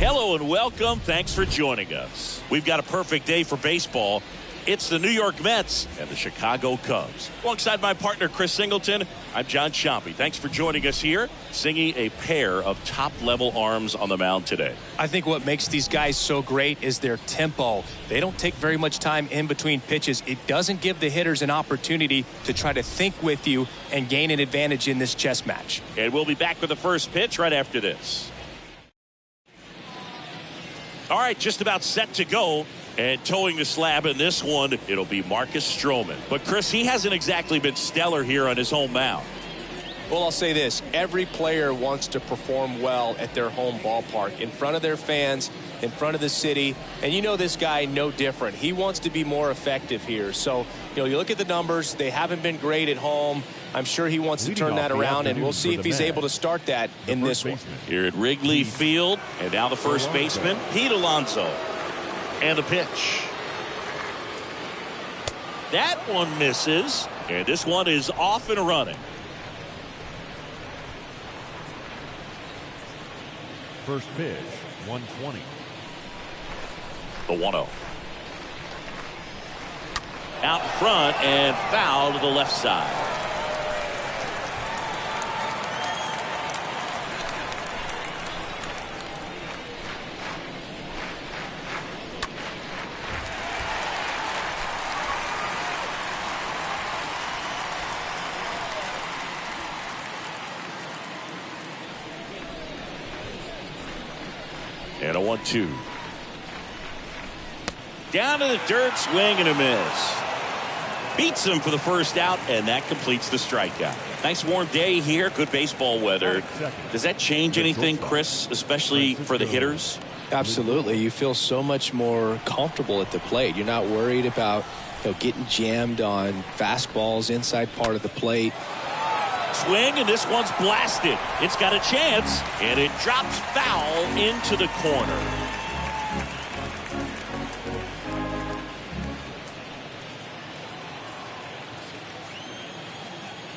Hello and welcome. Thanks for joining us. We've got a perfect day for baseball. It's the New York Mets and the Chicago Cubs. Alongside my partner, Chris Singleton, I'm John Chompy. Thanks for joining us here, singing a pair of top-level arms on the mound today. I think what makes these guys so great is their tempo. They don't take very much time in between pitches. It doesn't give the hitters an opportunity to try to think with you and gain an advantage in this chess match. And we'll be back with the first pitch right after this. All right, just about set to go. And towing the slab in this one, it'll be Marcus Stroman. But, Chris, he hasn't exactly been stellar here on his home mound. Well, I'll say this. Every player wants to perform well at their home ballpark, in front of their fans, in front of the city. And you know this guy no different. He wants to be more effective here. So, you look at the numbers. They haven't been great at home. I'm sure he wants to turn that around, and we'll see if he's able to start that in this one. Here at Wrigley Field, and now the first baseman, Pete Alonso. And the pitch. That one misses, and this one is off and running. First pitch, 120. The 1-0. Out in front and foul to the left side. And a 1-2. Down to the dirt, swing and a miss. Beats him for the first out, and that completes the strikeout. Nice warm day here, good baseball weather. Does that change anything, Chris, especially for the hitters? Absolutely. You feel so much more comfortable at the plate. You're not worried about getting jammed on fastballs inside part of the plate. Swing, and this one's blasted. It's got a chance, and it drops foul into the corner.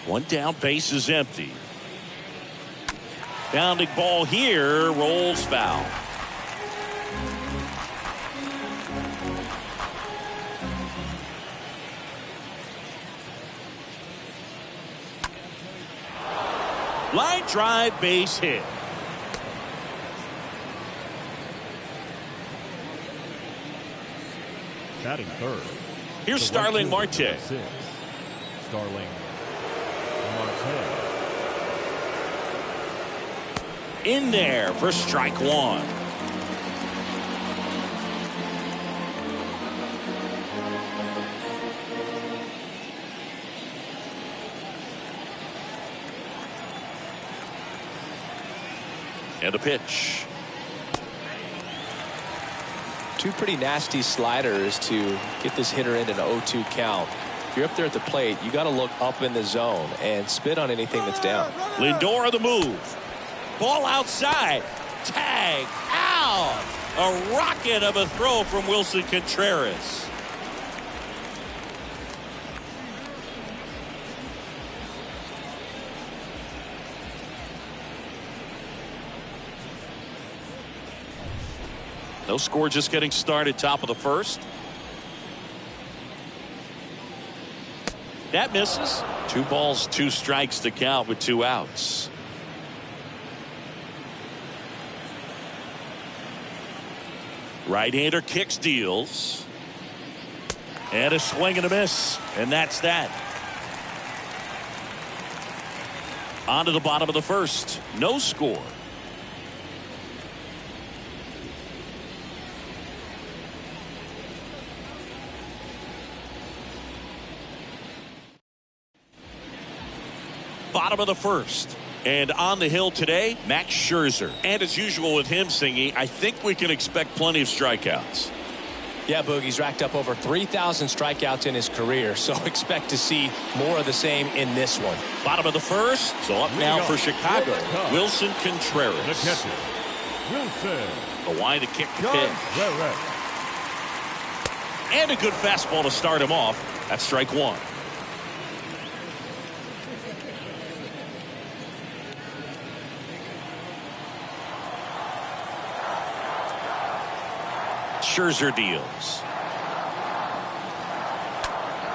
One down, base is empty. Bounding ball here, rolls foul. Line drive, base hit. Batting third. Here's Starling Marte. Starling Marte. In there for strike one. And a pitch. Two pretty nasty sliders to get this hitter into an 0-2 count. If you're up there at the plate, you got to look up in the zone and spit on anything that's down. Lindor on the move. Ball outside. Tag out. A rocket of a throw from Wilson Contreras. No score, just getting started, top of the first. That misses. 2 balls, 2 strikes to count with 2 outs. Right-hander kicks, deals. And a swing and a miss. And that's that. On to the bottom of the first. No score. Bottom of the first. And on the hill today, Max Scherzer. And as usual with him singing, I think we can expect plenty of strikeouts. Yeah, Boogie's racked up over 3,000 strikeouts in his career, so expect to see more of the same in this one. Bottom of the first. So up now for Chicago, Wilson Contreras. The catcher, Wilson. A wind to kick the pitch. And a good fastball to start him off. That's strike one. Scherzer deals.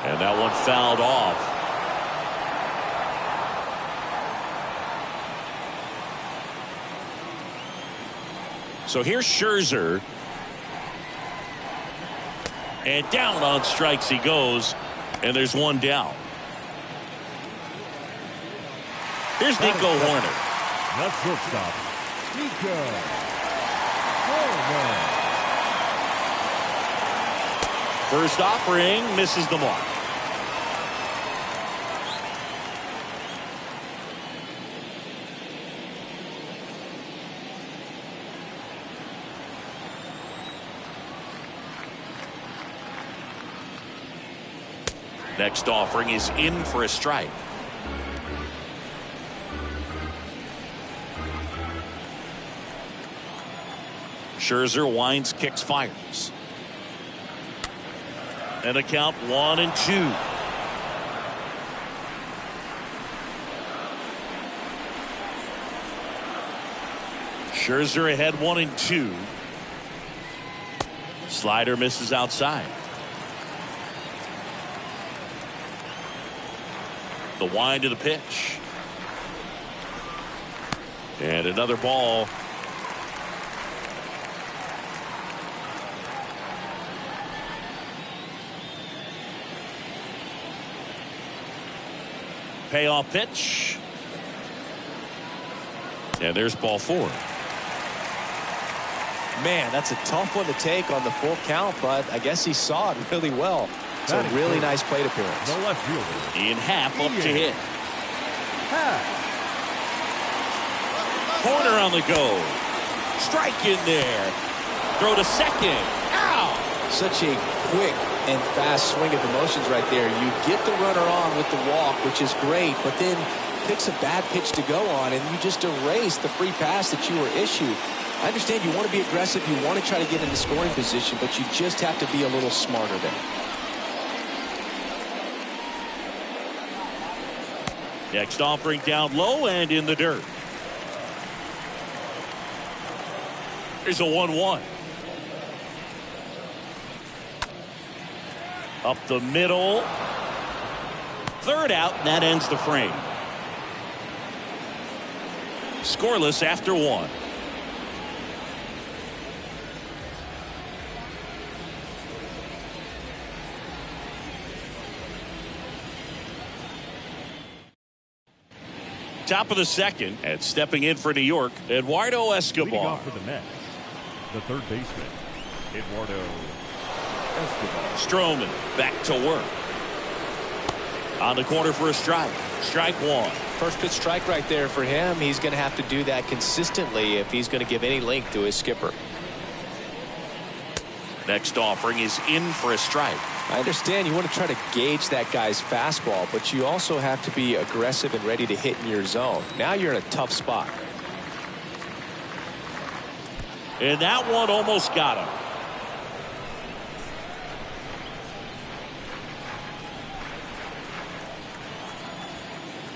And that one fouled off. So here's Scherzer. And down on strikes he goes. And there's one down. Here's Nico Horner. That's shortstop, Nico Horner. First offering misses the mark. Next offering is in for a strike. Scherzer winds, kicks, fires. And a count 1-2. Scherzer ahead 1-2. Slider misses outside. The wind of the pitch. And another ball. Payoff pitch. And there's ball 4. Man, that's a tough one to take on the full count, but I guess he saw it really well. It's a really nice plate appearance. The left fielder. In half up to hit. Corner on the go. Strike in there. Throw to second. Ow! Such a quick and fast swing of emotions right there. You get the runner on with the walk, which is great, but then picks a bad pitch to go on, and you just erase the free pass that you were issued. I understand you want to be aggressive, you want to try to get into scoring position, but you just have to be a little smarter there. Next offering down low and in the dirt. Here's a 1-1. Up the middle. Third out, and that ends the frame. Scoreless after 1. Top of the second, and stepping in for New York, Eduardo Escobar. Leading off for the Mets, the third baseman, Eduardo Escobar. Stroman back to work. On the corner for a strike. Strike 1. First pitch strike right there for him. He's going to have to do that consistently if he's going to give any length to his skipper. Next offering is in for a strike. I understand you want to try to gauge that guy's fastball, but you also have to be aggressive and ready to hit in your zone. Now you're in a tough spot. And that one almost got him.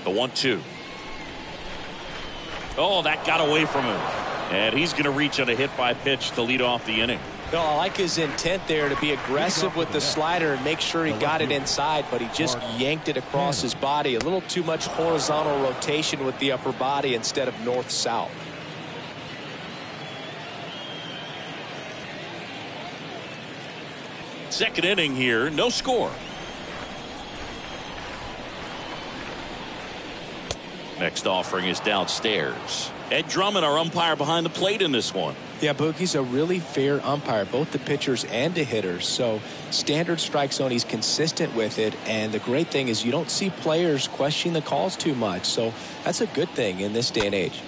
The 1-2. Oh, that got away from him. And he's going to reach on a hit by pitch to lead off the inning. No, I like his intent there to be aggressive with the slider and make sure he got it inside, but he just yanked it across his body. A little too much horizontal rotation with the upper body instead of north-south. Second inning here, no score. Next offering is downstairs. Ed Drummond, our umpire behind the plate in this one. Yeah, Boogie's a really fair umpire, both the pitchers and the hitters. So standard strike zone, he's consistent with it. And the great thing is you don't see players questioning the calls too much. So that's a good thing in this day and age.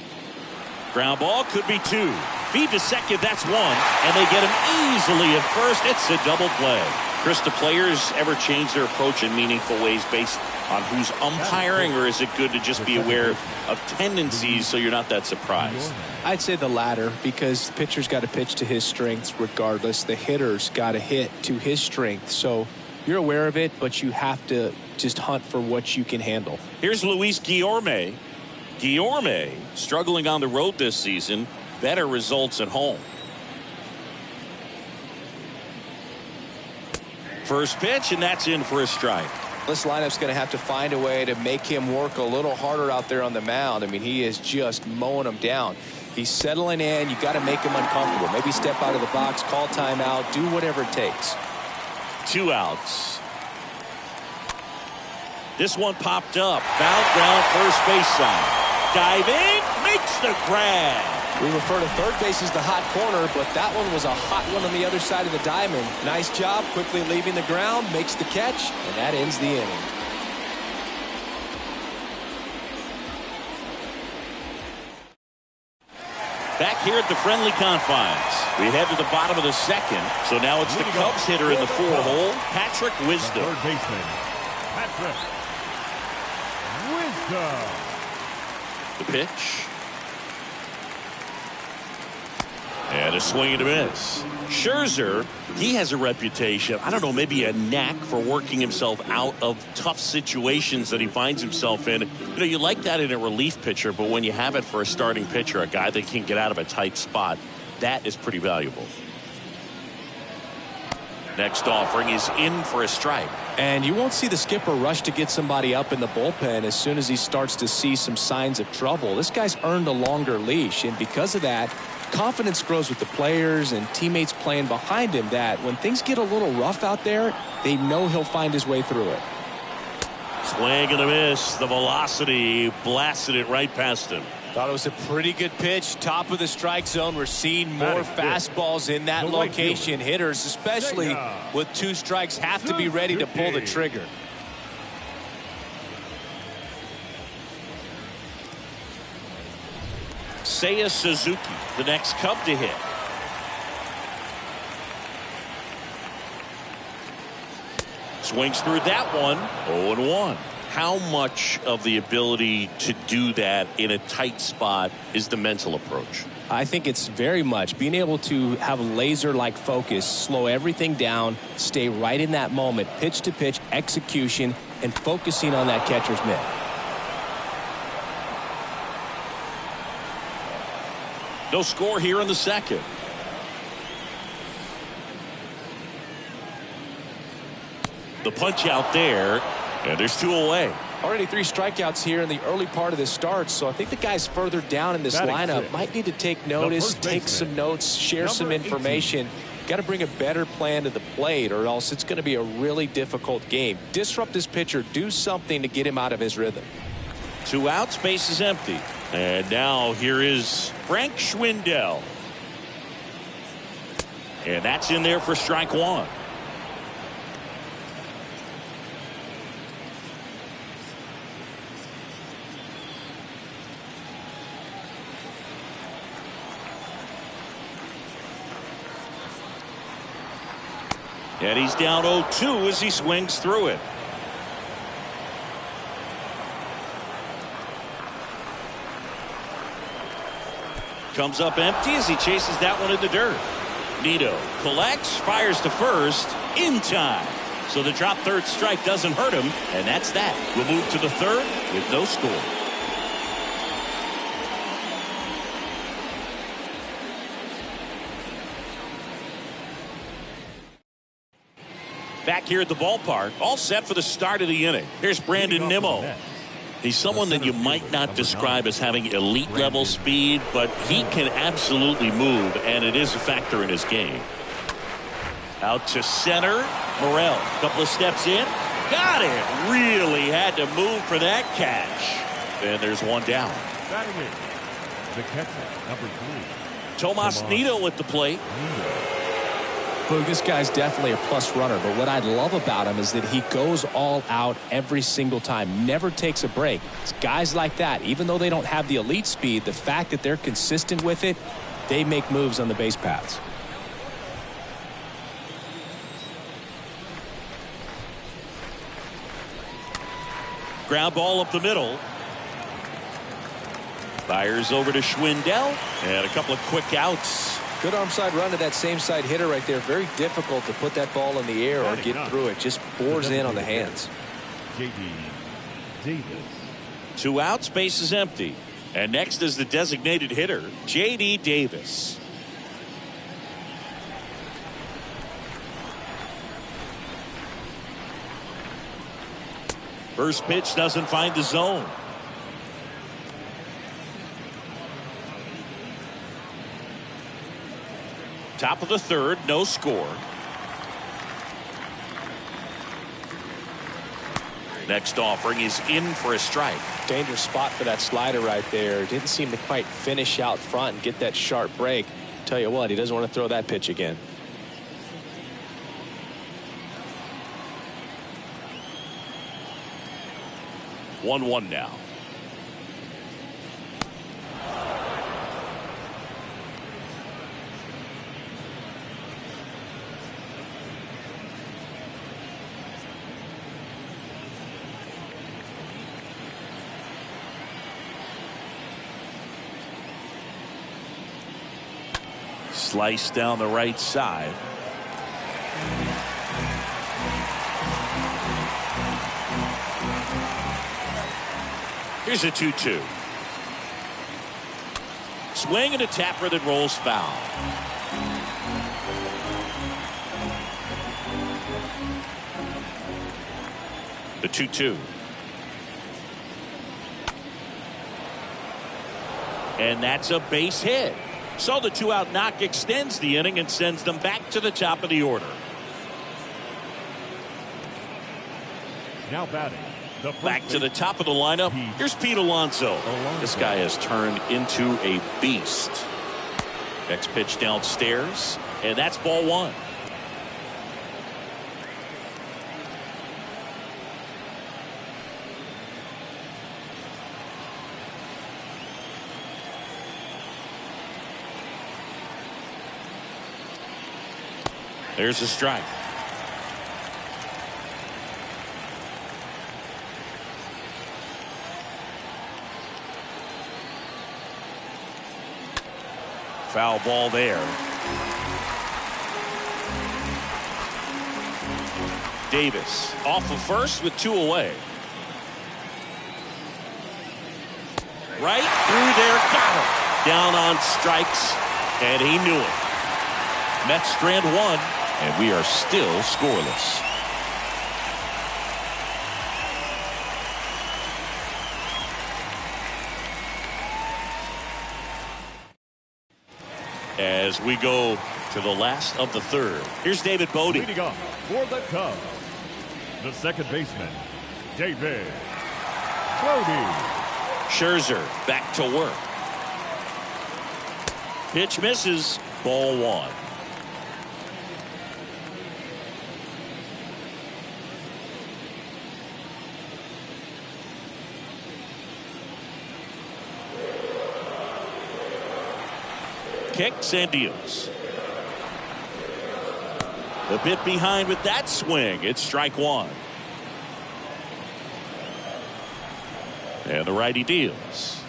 Ground ball could be 2. Feed to second, that's 1. And they get him easily at first. It's a double play. Chris, do players ever change their approach in meaningful ways based on who's umpiring, or is it good to just be aware of tendencies so you're not that surprised? I'd say the latter, because the pitcher's got to pitch to his strengths regardless. The hitter's got to hit to his strength. So you're aware of it, but you have to just hunt for what you can handle. Here's Luis Guillorme. Guillorme struggling on the road this season. Better results at home. First pitch, and that's in for a strike. This lineup's going to have to find a way to make him work a little harder out there on the mound. I mean, he is just mowing them down. He's settling in. You got to make him uncomfortable. Maybe step out of the box, call timeout, do whatever it takes. 2 outs. This one popped up. Fouled down first base side. Diving, makes the grab. We refer to third base as the hot corner, but that one was a hot one on the other side of the diamond. Nice job, quickly leaving the ground, makes the catch, and that ends the inning. Back here at the friendly confines. We head to the bottom of the second. So now it's the Cubs hitter in the 4-hole, Patrick Wisdom. Third baseman, Patrick Wisdom. The pitch. And a swing and a miss. Scherzer, he has a reputation, I don't know, maybe a knack for working himself out of tough situations that he finds himself in. You know, you like that in a relief pitcher, but when you have it for a starting pitcher, a guy that can get out of a tight spot, that is pretty valuable. Next offering is in for a strike. And you won't see the skipper rush to get somebody up in the bullpen as soon as he starts to see some signs of trouble. This guy's earned a longer leash, and because of that, confidence grows with the players and teammates playing behind him, that when things get a little rough out there, they know he'll find his way through it. Swing and a miss. The velocity blasted it right past him. Thought it was a pretty good pitch. Top of the strike zone. We're seeing more fastballs in that location. Hitters, especially with 2 strikes, have to be ready to pull the trigger. Seiya Suzuki, the next Cub to hit. Swings through that one. 0-1. How much of the ability to do that in a tight spot is the mental approach? I think it's very much being able to have a laser-like focus, slow everything down, stay right in that moment, pitch to pitch execution, and focusing on that catcher's mitt. No score here in the second. The punch out there, and there's 2 away. Already 3 strikeouts here in the early part of this start, so I think the guys further down in this lineup might need to take notice, take some notes, share some information. Got to bring a better plan to the plate, or else it's going to be a really difficult game. Disrupt this pitcher, do something to get him out of his rhythm. 2 outs, base is empty. And now here is Frank Schwendell. And that's in there for strike 1. And he's down 0-2 as he swings through it. Comes up empty as he chases that one in the dirt. Nedo collects, fires to first in time. So the drop third strike doesn't hurt him, and that's that. We'll move to the third with no score. Back here at the ballpark, all set for the start of the inning. Here's Brandon Nimmo. He's someone that you might not describe as having elite level speed, but he can absolutely move, and it is a factor in his game. Out to center. Morel, a couple of steps in. Got it. Really had to move for that catch. And there's 1 down. The catcher, number 3. Tomas Nedo at the plate. Look, this guy's definitely a plus runner, but what I love about him is that he goes all out every single time, never takes a break. It's guys like that, even though they don't have the elite speed, the fact that they're consistent with it, they make moves on the base paths. Ground ball up the middle. Fires over to Schwendell, and a couple of quick outs. Good arm side run to that same side hitter right there. Very difficult to put that ball in the air or get through it. Just bores in on the hands. J.D. Davis. 2 outs, base is empty. And next is the designated hitter, J.D. Davis. First pitch doesn't find the zone. Top of the third, no score. Next offering is in for a strike. Dangerous spot for that slider right there. Didn't seem to quite finish out front and get that sharp break. Tell you what, he doesn't want to throw that pitch again. One now. Slice down the right side. Here's a 2-2. Swing and a tapper that rolls foul. The 2-2. And that's a base hit. So the 2-out knock extends the inning and sends them back to the top of the order. Now batting. Back to the top of the lineup. Here's Pete Alonso. This guy has turned into a beast. Next pitch downstairs, and that's ball one. There's a strike. Foul ball there. Davis off of first with 2 away. Right through there, got him. Down on strikes, and he knew it. Mets strand 1, and we are still scoreless. As we go to the last of the third. Here's David Bodie. Leading off for the Cubs, the second baseman, David Bodie. Scherzer back to work. Pitch misses. Ball one. Kicks and deals. A bit behind with that swing. It's strike one. And the righty deals.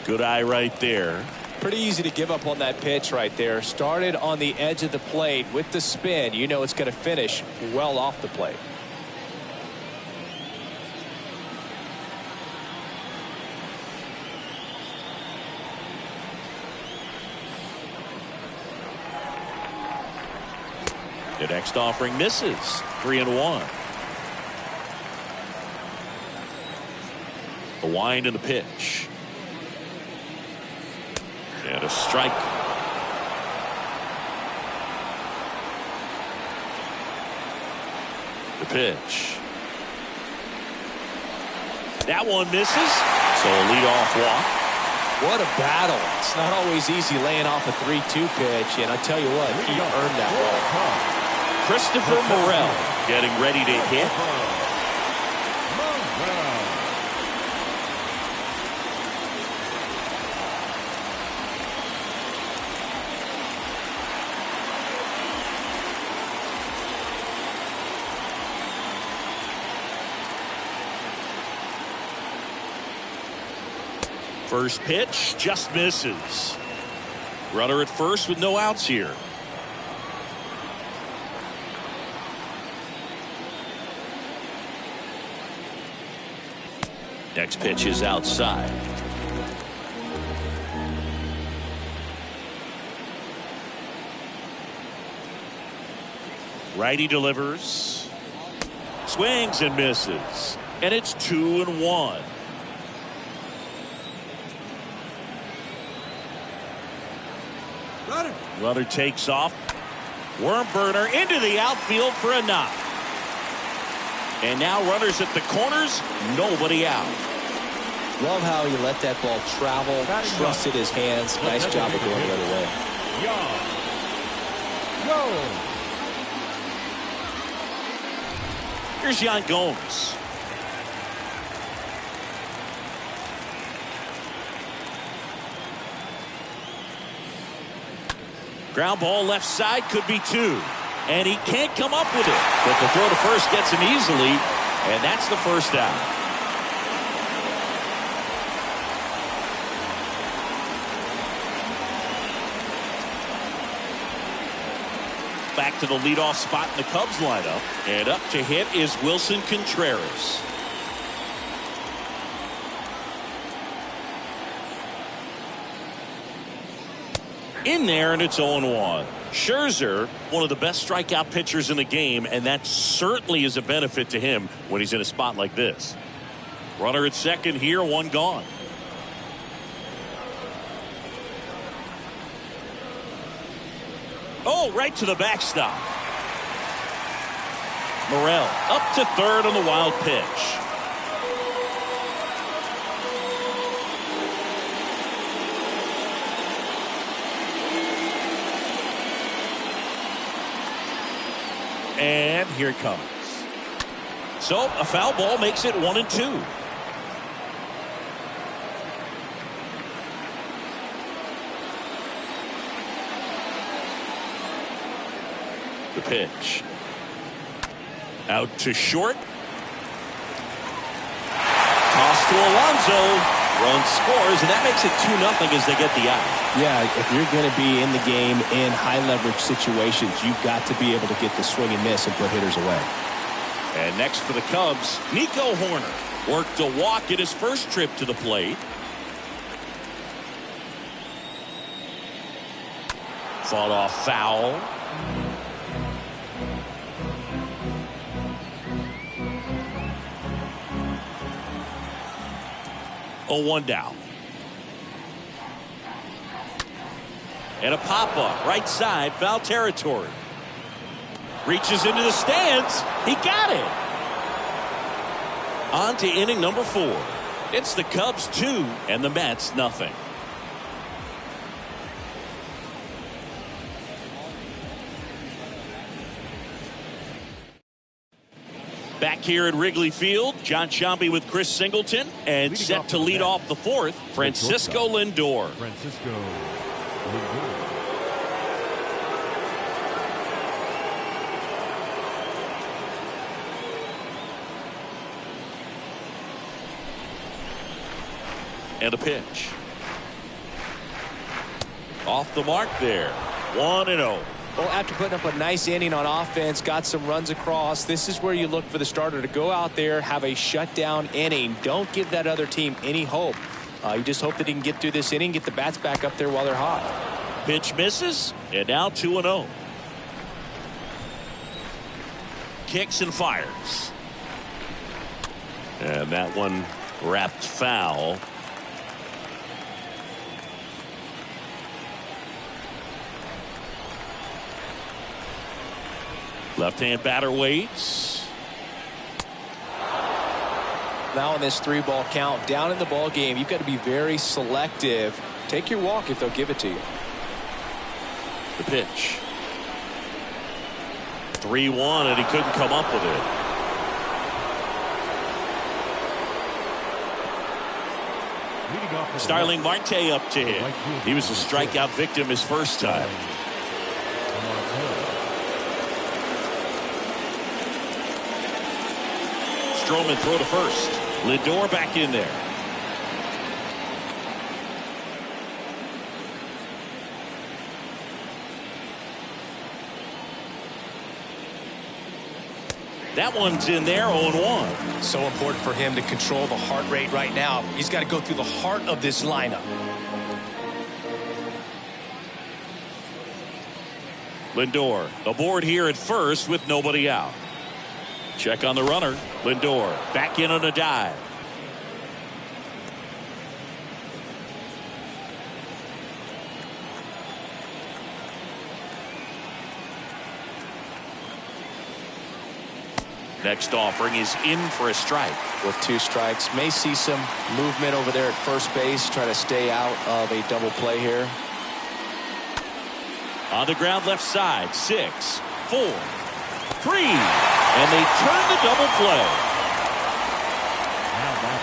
Good eye right there. Pretty easy to give up on that pitch right there. Started on the edge of the plate with the spin. You know it's going to finish well off the plate. The next offering misses. 3-1. The wind and the pitch. And a strike. The pitch. That one misses. So a leadoff walk. What a battle. It's not always easy laying off a 3-2 pitch, and I tell you what, he earned that ball. Christopher Morel getting ready to hit. First pitch just misses. Runner at first with no outs here. Next pitch is outside. Righty delivers. swings and misses. And it's 2-1. Runner takes off. Worm burner into the outfield for a knock. And now runners at the corners, nobody out. Love how he let that ball travel, trusted his hands. Nice job of going the other way. Here's Yan Gomes. Ground ball left side, could be 2. And he can't come up with it. But the throw to first gets him easily, and that's the first out. Back to the leadoff spot in the Cubs lineup. And up to hit is Wilson Contreras. In there, and it's 0-1. Scherzer, one of the best strikeout pitchers in the game, and that certainly is a benefit to him when he's in a spot like this. Runner at second here, 1 gone. Oh, right to the backstop. Morel up to third on the wild pitch. And here it comes. So a foul ball makes it 1-2. The pitch. Out to short. Toss to Alonso. Run scores, and that makes it 2-0 as they get the out. Yeah, if you're going to be in the game in high leverage situations, you've got to be able to get the swing and miss and put hitters away. And next for the Cubs, Nico Horner worked a walk at his first trip to the plate. Fought off foul. Oh, 1 down. And a pop-up, right side, foul territory. Reaches into the stands. He got it. On to inning number 4. It's the Cubs 2 and the Mets nothing. Back here at Wrigley Field, John Sciambi with Chris Singleton, and set to lead off the 4th, Francisco Lindor. And a pitch. Off the mark there. 1-0. Well, after putting up a nice inning on offense, got some runs across, this is where you look for the starter to go out there, have a shutdown inning. Don't give that other team any hope. You just hope that he can get through this inning, get the bats back up there while they're hot. Pitch misses, and now 2-0. Kicks and fires. And that one wrapped foul. Left-hand batter waits. Now on this 3-ball count, down in the ball game, you've got to be very selective. Take your walk if they'll give it to you. The pitch. 3-1, and he couldn't come up with it. Starling Marte up to him. He was a strikeout victim his first time. Stroman throw to first. Lindor back in there. That one's in there, 0-1. So important for him to control the heart rate right now. He's got to go through the heart of this lineup. Lindor aboard here at first with nobody out. Check on the runner. Lindor back in on a dive. Next offering is in for a strike. With 2 strikes, may see some movement over there at first base, try to stay out of a double play here. On the ground left side, 6, 4, 3, and they turn the double play. Now back,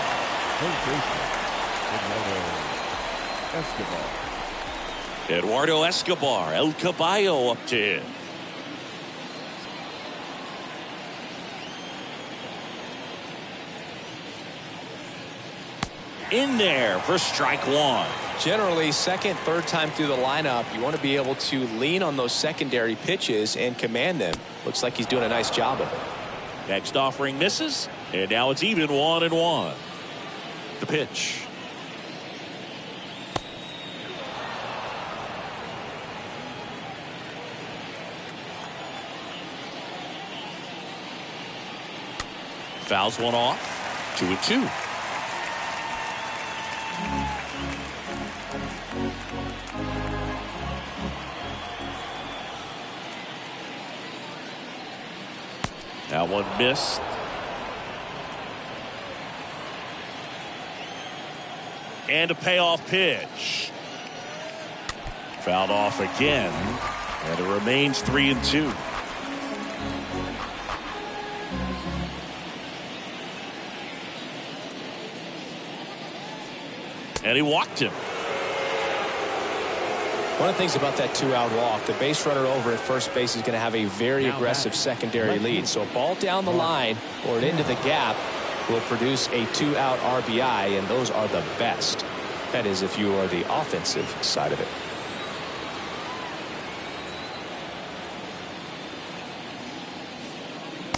third baseman, Escobar. Eduardo Escobar, El Caballo up to him. In there for strike 1. Generally, second, third time through the lineup, you want to be able to lean on those secondary pitches and command them. Looks like he's doing a nice job of it. Next offering misses, and now it's even 1-1. The pitch. Fouls one off. 2-2. That one missed. And a payoff pitch. Fouled off again. And it remains 3-2. And he walked him. One of the things about that 2-out walk, the base runner over at first base is going to have a very aggressive secondary lead. So a ball down the line or into the gap will produce a 2-out RBI, and those are the best. That is, if you are the offensive side of it.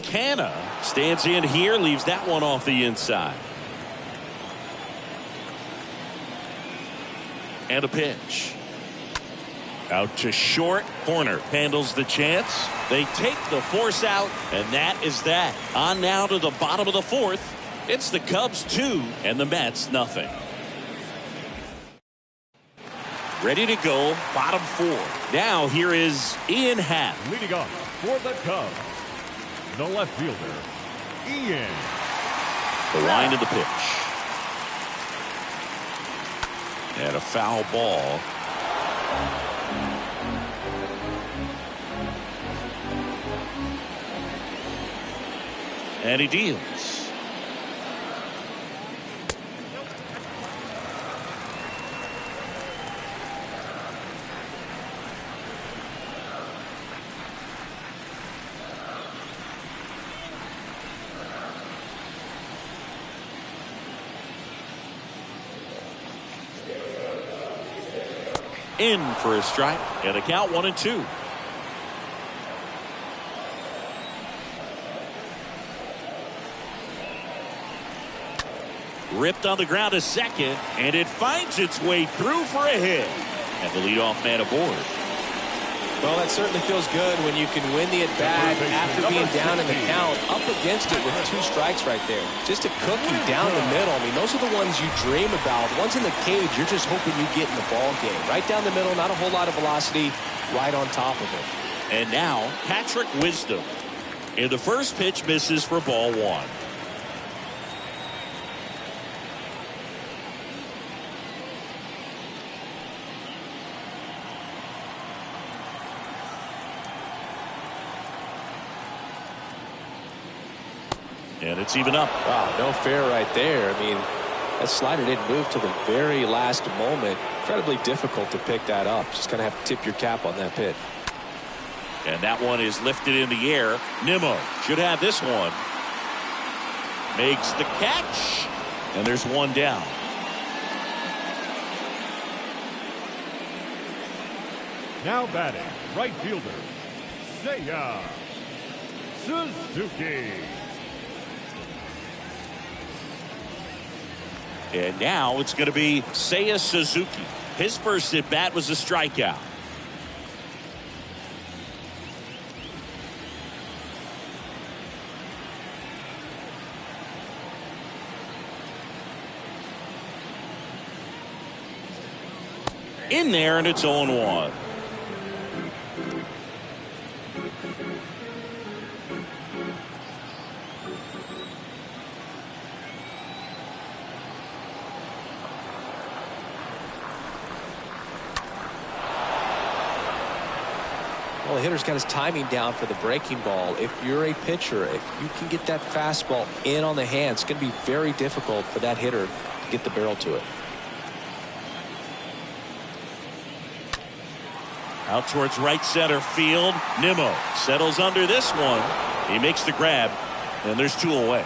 Canna stands in here, leaves that one off the inside. And a pitch. Out to short. Horner handles the chance. They take the force out, and that is that. On now to the bottom of the 4th. It's the Cubs 2 and the Mets nothing. Ready to go, bottom 4. Now here is Ian Happ. Leading off for the Cubs, the left fielder, Ian. The line of the pitch. And a foul ball. And he deals. In for a strike, and a count 1-2. Ripped on the ground to second, and it finds its way through for a hit. And the leadoff man aboard. Well, that certainly feels good when you can win the at-bat after being down in the count, up against it with 2 strikes right there. Just a cookie down the middle. I mean, those are the ones you dream about. Once in the cage, you're just hoping you get in the ball game. Right down the middle, not a whole lot of velocity, right on top of it. And now, Patrick Wisdom. And the first pitch misses for ball 1. And it's even up. Wow, no fair right there. I mean, that slider didn't move till the very last moment. Incredibly difficult to pick that up. Just going to have to tip your cap on that pitch. And that one is lifted in the air. Nimmo should have this one. Makes the catch. And there's one down. Now batting, right fielder, Seiya Suzuki. And now it's going to be Seiya Suzuki. His first at bat was a strikeout. In there, and it's 0-1. Well, the hitter's got his timing down for the breaking ball. If you're a pitcher, if you can get that fastball in on the hand, it's going to be very difficult for that hitter to get the barrel to it. Out towards right center field. Nimmo settles under this one. He makes the grab, and there's 2 away.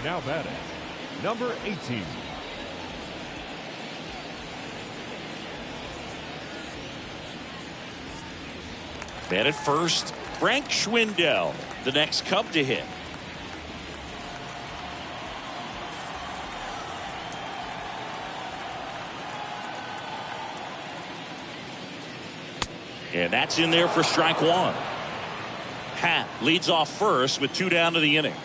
Now batting, number 18. Man at first, Frank Schwendell, the next Cub to hit. And that's in there for strike 1. Hat leads off first with 2 down to the inning.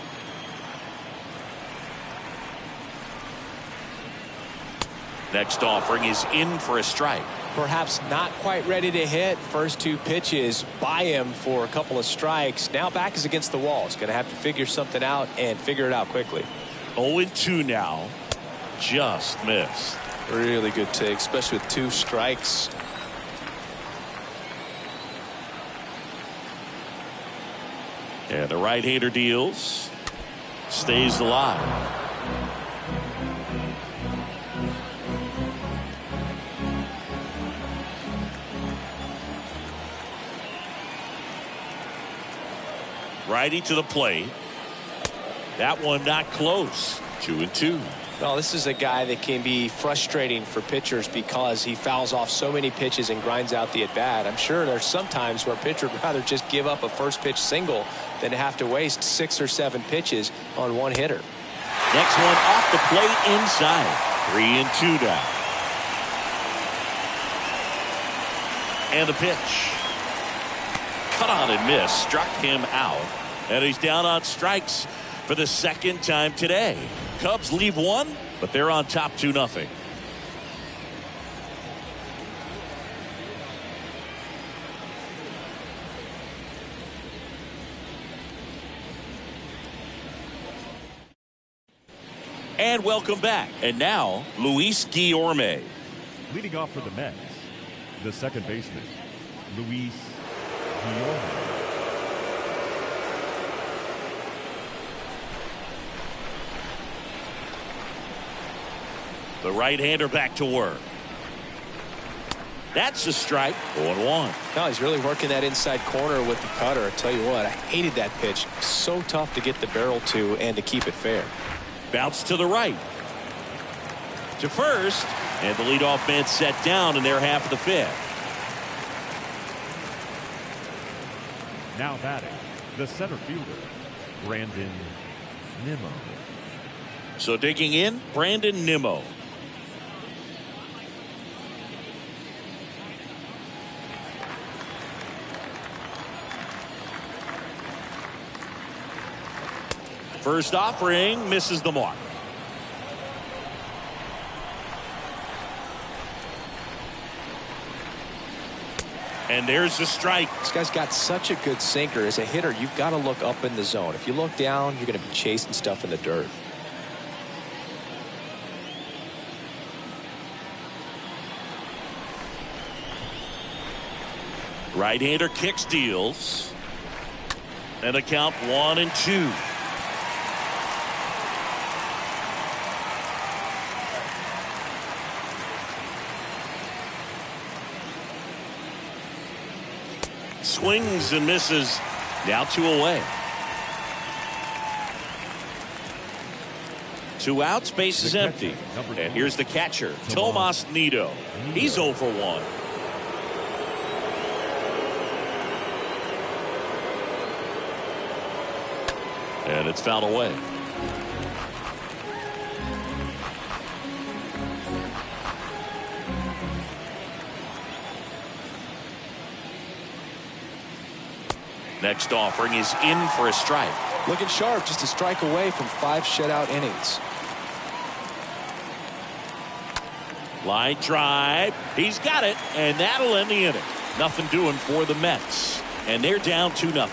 Next offering is in for a strike. Perhaps not quite ready to hit. First 2 pitches by him for a couple of strikes. Now back is against the wall. He's going to have to figure something out and figure it out quickly. 0-2 now. Just missed. Really good take, especially with 2 strikes. And the right-hander deals. Stays alive. Righty to the plate. That one not close. 2-2. Well, this is a guy that can be frustrating for pitchers because he fouls off so many pitches and grinds out the at-bat. I'm sure there's some times where a pitcher would rather just give up a first pitch single than have to waste 6 or 7 pitches on one hitter. Next one off the plate inside. 3-2 now. And the pitch. Cut on and miss. Struck him out. And he's down on strikes for the 2nd time today. Cubs leave 1, but they're on top 2-0. And welcome back. And now, Luis Guillorme. Leading off for the Mets, the second baseman, Luis Guillorme. The right-hander back to work. That's a strike. 0-1. No, he's really working that inside corner with the cutter. I tell you what, I hated that pitch. So tough to get the barrel to and to keep it fair. Bounce to the right. To first. And the leadoff man set down in their half of the 5th. Now batting, the center fielder, Brandon Nimmo. So digging in, Brandon Nimmo. First offering misses the mark. And there's the strike. This guy's got such a good sinker. As a hitter, you've got to look up in the zone. If you look down, you're going to be chasing stuff in the dirt. Right-hander kicks, deals. And the count 1-2. Swings and misses. Now 2 away. 2 outs, base is empty. And here's the catcher, Tomas Nedo. He's 0 for 1. And it's fouled away. Next offering is in for a strike. Looking sharp, just a strike away from 5 shutout innings. Line drive. He's got it, and that'll end the inning. Nothing doing for the Mets, and they're down 2-0.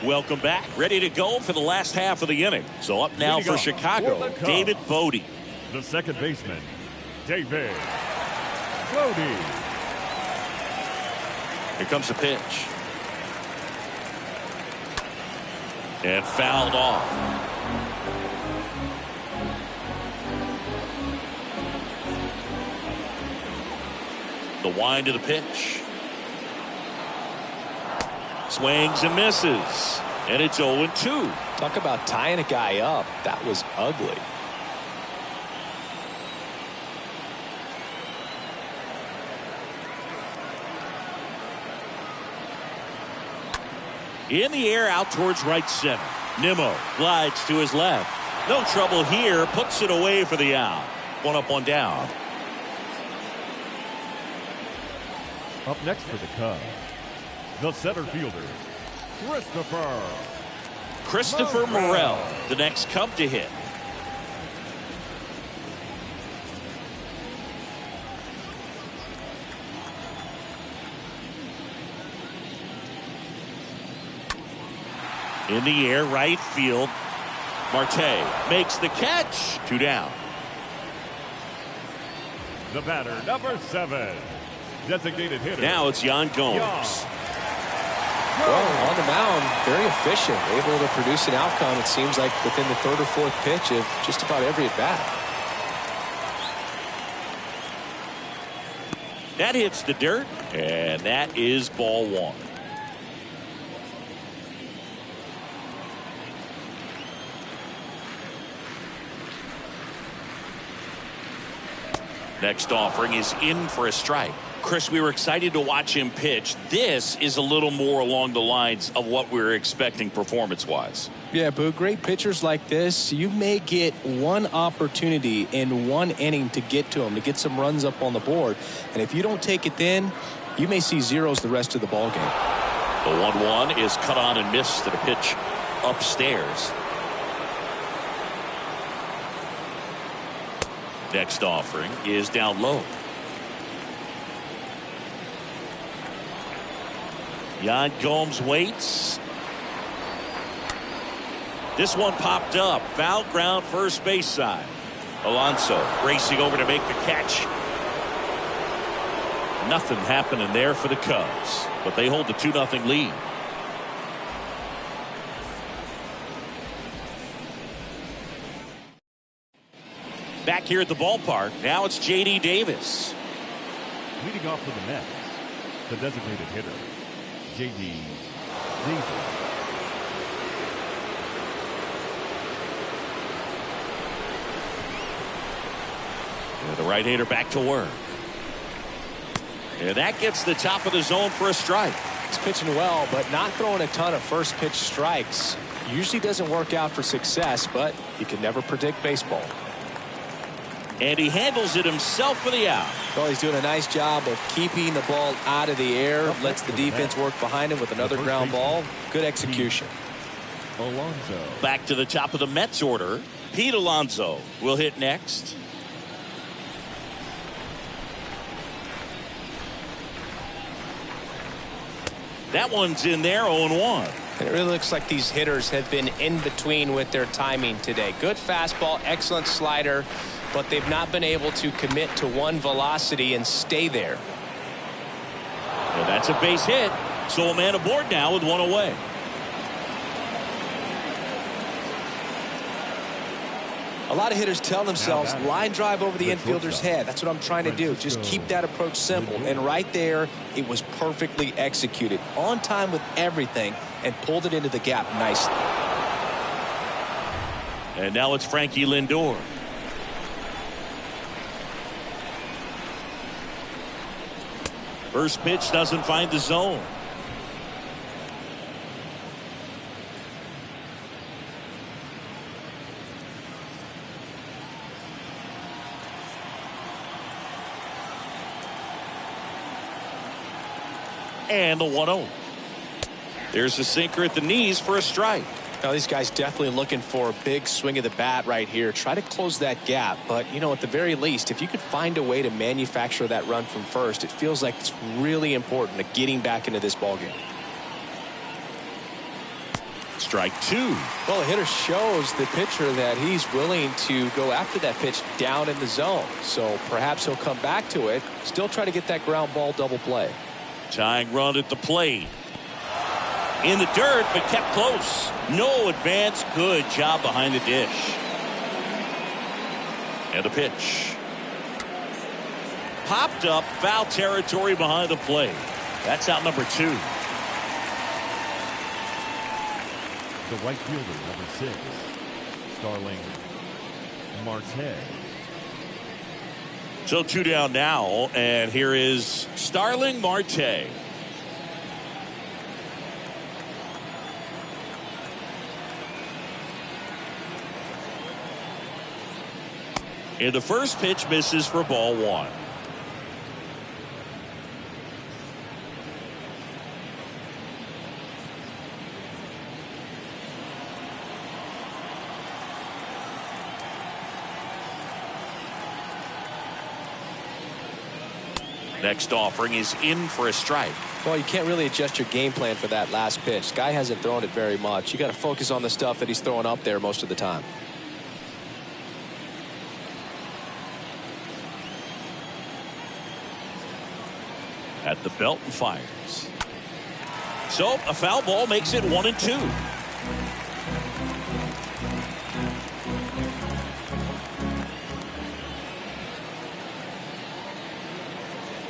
Welcome back. Ready to go for the last half of the inning. So up now for Chicago, David Bodie. The second baseman, David Bodie. Here comes the pitch. And fouled off. The wind of the pitch. Swings and misses. And it's 0-2. Talk about tying a guy up. That was ugly. In the air out towards right center. Nimmo glides to his left. No trouble here. Puts it away for the out. 1 up, 1 down. Up next for the Cubs, the center fielder, Christopher Morel, the next Cub to hit. In the air, right field. Marte makes the catch. 2 down. The batter, number 7, designated hitter. Now it's Yan Gomes. Well, on the mound, very efficient, able to produce an outcome, it seems like, within the 3rd or 4th pitch of just about every at-bat. That hits the dirt, and that is ball 1. Next offering is in for a strike. Chris, we were excited to watch him pitch. This is a little more along the lines of what we were expecting performance-wise. Yeah, Boo, great pitchers like this, you may get one opportunity in one inning to get to them, to get some runs up on the board. And if you don't take it then, you may see zeros the rest of the ball game. The 1-1 is cut on and missed to the pitch upstairs. Next offering is down low. Yan Gomes waits. This one popped up. Foul ground first base side. Alonso racing over to make the catch. Nothing happening there for the Cubs, but they hold the 2-0 lead. Back here at the ballpark, now it's J.D. Davis. Leading off for the Mets, the designated hitter, J.D. Davis. The right-hander back to work. And that gets the top of the zone for a strike. He's pitching well, but not throwing a ton of first pitch strikes. Usually doesn't work out for success, but you can never predict baseball. And he handles it himself for the out. Well, he's doing a nice job of keeping the ball out of the air. Lets the defense work behind him with another ground ball. Good execution. Alonso. Back to the top of the Mets order. Pete Alonso will hit next. That one's in there, 0-1. And it really looks like these hitters have been in between with their timing today. Good fastball, excellent slider, but they've not been able to commit to one velocity and stay there. And that's a base hit. So a man aboard now with 1 away. A lot of hitters tell themselves, line drive over the infielder's head. That's what I'm trying to do. Just keep that approach simple. And right there, it was perfectly executed. On time with everything, and pulled it into the gap nicely. And now it's Frankie Lindor. First pitch doesn't find the zone. And the 1-0. There's a sinker at the knees for a strike. Now, these guys definitely looking for a big swing of the bat right here. Try to close that gap. But, you know, at the very least, if you could find a way to manufacture that run from first, it feels like it's really important to getting back into this ballgame. Strike two. Well, the hitter shows the pitcher that he's willing to go after that pitch down in the zone. So perhaps he'll come back to it. Still try to get that ground ball double play. Tying run at the plate. In the dirt, but kept close. No advance. Good job behind the dish. And a pitch. Popped up. Foul territory behind the plate. That's out number 2. The right fielder, number 6, Starling Marte. So 2 down now, and here is Starling Marte. And the first pitch misses for ball 1. Next offering is in for a strike. Well, you can't really adjust your game plan for that last pitch. This guy hasn't thrown it very much. You got to focus on the stuff that he's throwing up there most of the time. At the belt and fires. So a foul ball makes it 1-2.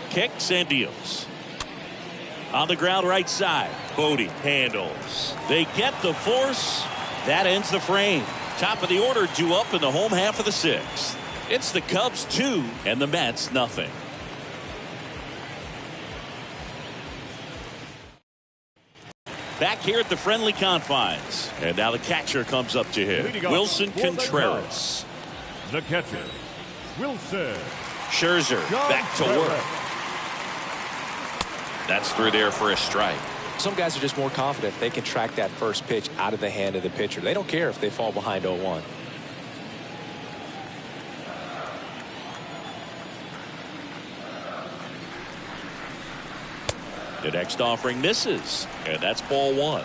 Kicks and deals. On the ground right side. Bodie handles. They get the force. That ends the frame. Top of the order due up in the home half of the 6th. It's the Cubs 2 and the Mets nothing. Back here at the friendly confines. And now the catcher comes up to him. Wilson Contreras. The catcher, Wilson. Scherzer back to work. That's through there for a strike. Some guys are just more confident they can track that first pitch out of the hand of the pitcher. They don't care if they fall behind 0-1. The next offering misses, and that's ball 1.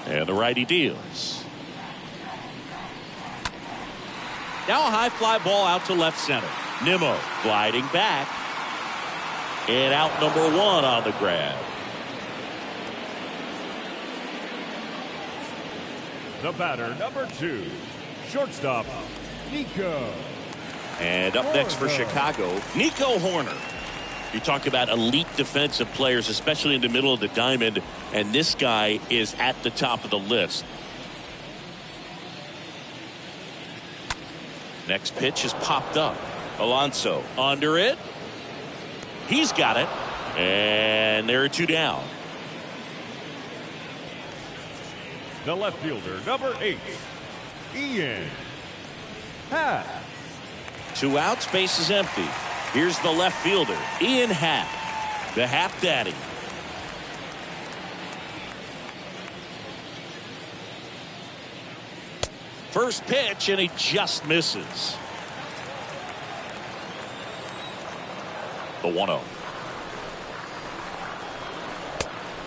And the righty deals. Now a high fly ball out to left center. Nimmo gliding back. And out number 1 on the grab. The batter, number 2, shortstop, Nico. And up next for Chicago, Nico Hoerner. You talk about elite defensive players, especially in the middle of the diamond, and this guy is at the top of the list. Next pitch is popped up. Alonso under it. He's got it. And there are 2 down. The left fielder, number 8, Ian Happ. 2 outs, base is empty. Here's the left fielder, Ian Happ, the Happ Daddy. First pitch, and he just misses. The 1-0.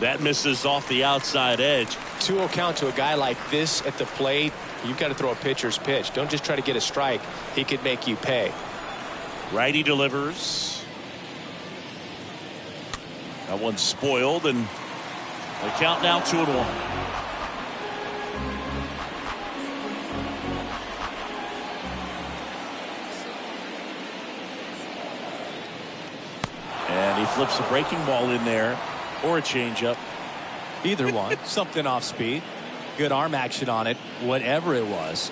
That misses off the outside edge. 2-0 count to a guy like this at the plate. You've got to throw a pitcher's pitch. Don't just try to get a strike. He could make you pay. Righty delivers. That one's spoiled, and the count now 2-1. And he flips a breaking ball in there, or a changeup. Either one. Something off speed. Good arm action on it, whatever it was.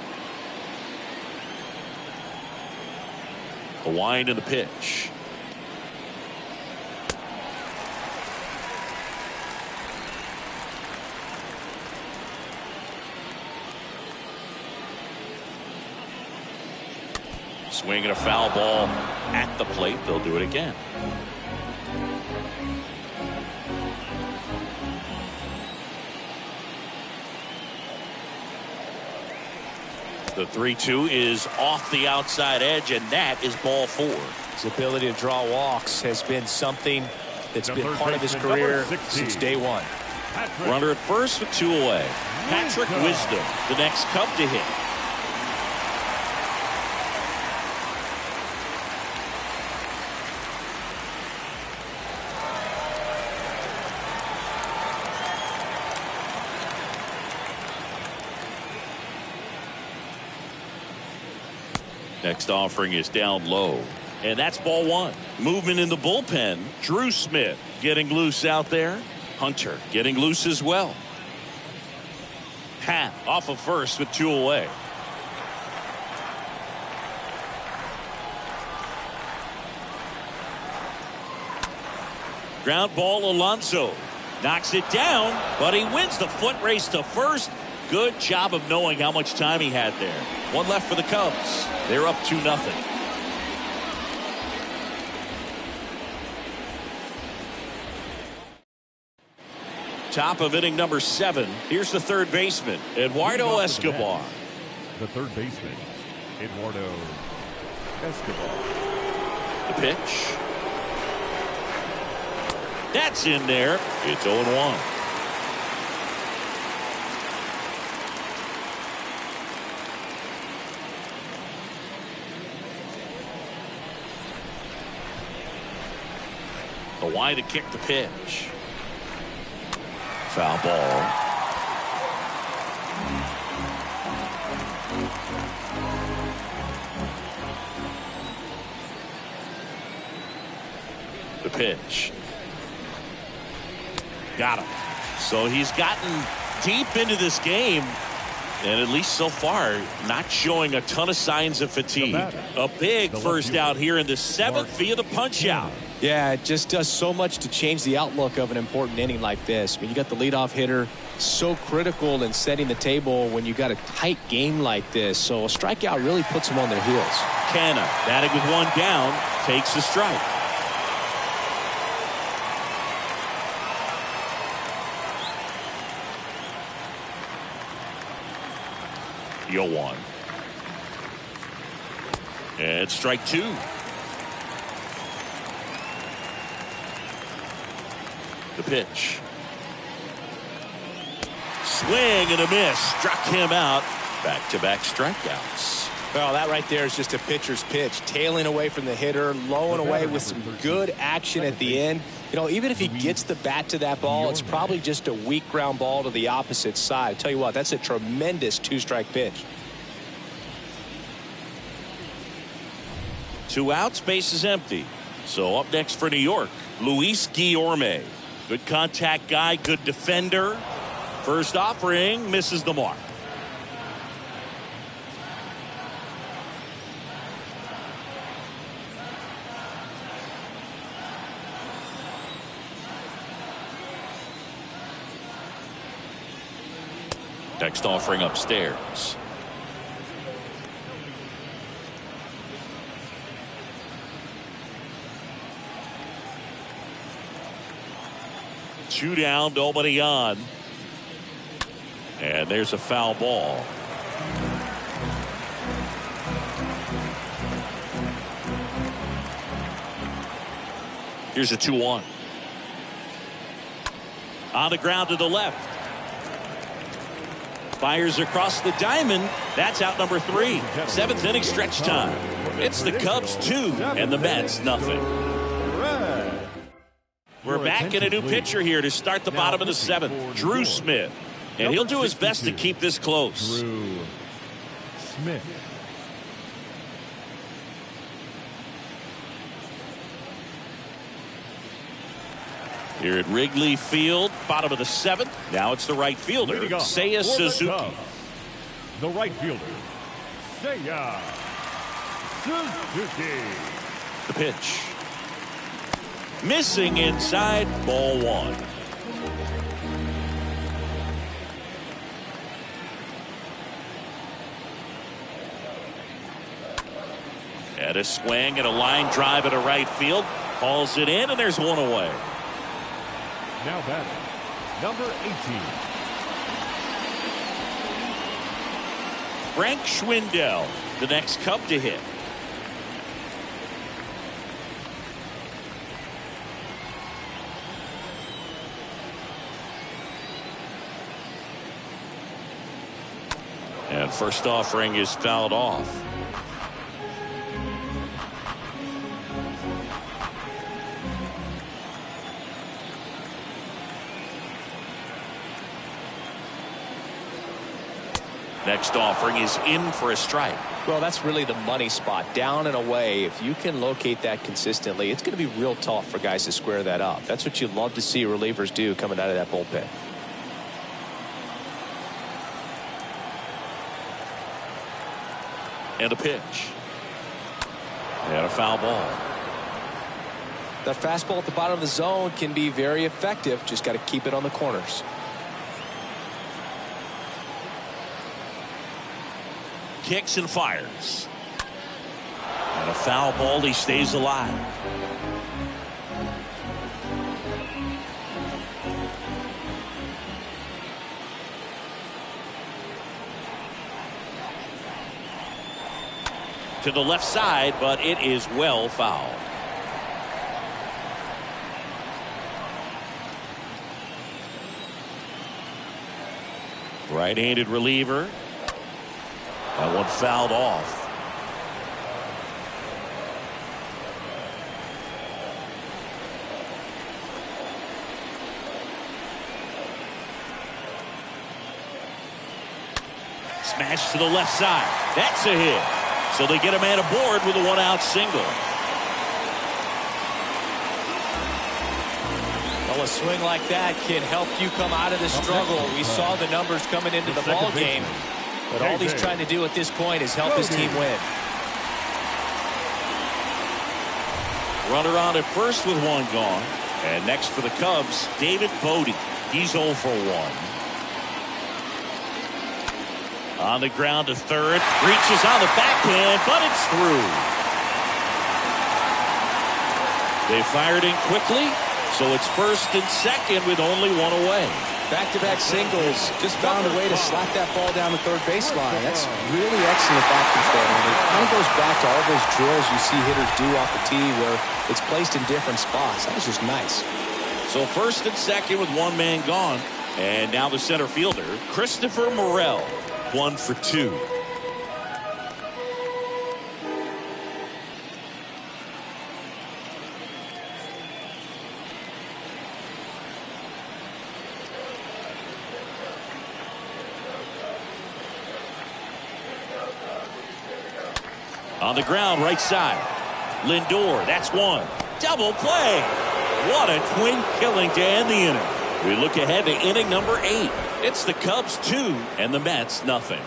The wind and the pitch. Swinging a foul ball at the plate. They'll do it again. The 3-2 is off the outside edge, and that is ball 4. His ability to draw walks has been something that's been part of his career since day one. Runner at first with 2 away. Patrick Wisdom, the next Cub to hit. Next offering is down low. And that's ball 1. Movement in the bullpen. Drew Smith getting loose out there. Hunter getting loose as well. Happ off of first with 2 away. Ground ball, Alonso knocks it down, but he wins the foot race to first. Good job of knowing how much time he had there. 1 left for the Cubs. They're up 2-0. Top of inning number 7. Here's the third baseman, Eduardo Escobar. The third baseman, Eduardo Escobar. The pitch. That's in there. It's 0-1. The wide to kick the pitch. Foul ball. The pitch. Got him. So he's gotten deep into this game, and at least so far, not showing a ton of signs of fatigue. A big first out here in the 7th via the punch out. Yeah, it just does so much to change the outlook of an important inning like this. I mean, you got the leadoff hitter, so critical in setting the table when you got a tight game like this. So a strikeout really puts them on their heels. Canna, batting with 1 down, takes a strike. Yo 1. And strike 2. The pitch. Swing and a miss. Struck him out. Back-to-back strikeouts. Well, that right there is just a pitcher's pitch. Tailing away from the hitter, low and away with some good action at the end. You know, even if he gets the bat to that ball, it's probably just a weak ground ball to the opposite side. I tell you what, that's a tremendous 2-strike pitch. 2 outs, base is empty. So up next for New York, Luis Guillorme. Good contact guy, good defender. First offering misses the mark. Next offering upstairs. Two down, nobody on. And there's a foul ball. Here's a 2-1. On the ground to the left. Fires across the diamond. That's out number 3. 7th inning stretch time. It's the Cubs 2 and the Mets nothing. We're back in a new pitcher here to start the bottom of the 7th. Drew Smith. And he'll do his best to keep this close. Drew Smith. Here at Wrigley Field, bottom of the 7th. Now it's the right fielder, Seiya Suzuki. The right fielder, Seiya Suzuki. The pitch. Missing inside, ball 1. And a swing and a line drive at a right field. Hauls it in, and there's one away. Now batting, number 18. Frank Schwendell, the next Cub to hit. And first offering is fouled off. Next offering is in for a strike. Well, that's really the money spot, down and away. If you can locate that consistently, it's going to be real tough for guys to square that up. That's what you love to see relievers do coming out of that bullpen. And a pitch. And a foul ball. That fastball at the bottom of the zone can be very effective. Just got to keep it on the corners. Kicks and fires. And a foul ball. He stays alive. To the left side, but it is well fouled. Right-handed reliever. That one fouled off. Smash to the left side. That's a hit. So they get a man aboard with a one-out single. Well, a swing like that can help you come out of the struggle. We saw the numbers coming into the ball game. But all he's trying to do at this point is help his team win. Runner on at first with one gone. And next for the Cubs, David Bodie. He's 0 for 1. On the ground to third. Reaches on the backhand, but it's through. They fired in quickly, so it's first and second with only one away. Back-to-back singles, just found a way to slap that ball down the third baseline. That's really excellent bat control. And it kind of goes back to all those drills you see hitters do off the tee where it's placed in different spots. That was just nice. So first and second with one man gone. And now the center fielder, Christopher Morel, 1 for 2. On the ground, right side. Lindor, that's one. Double play. What a twin killing to end the inning. We look ahead to inning number 8. It's the Cubs 2 and the Mets nothing.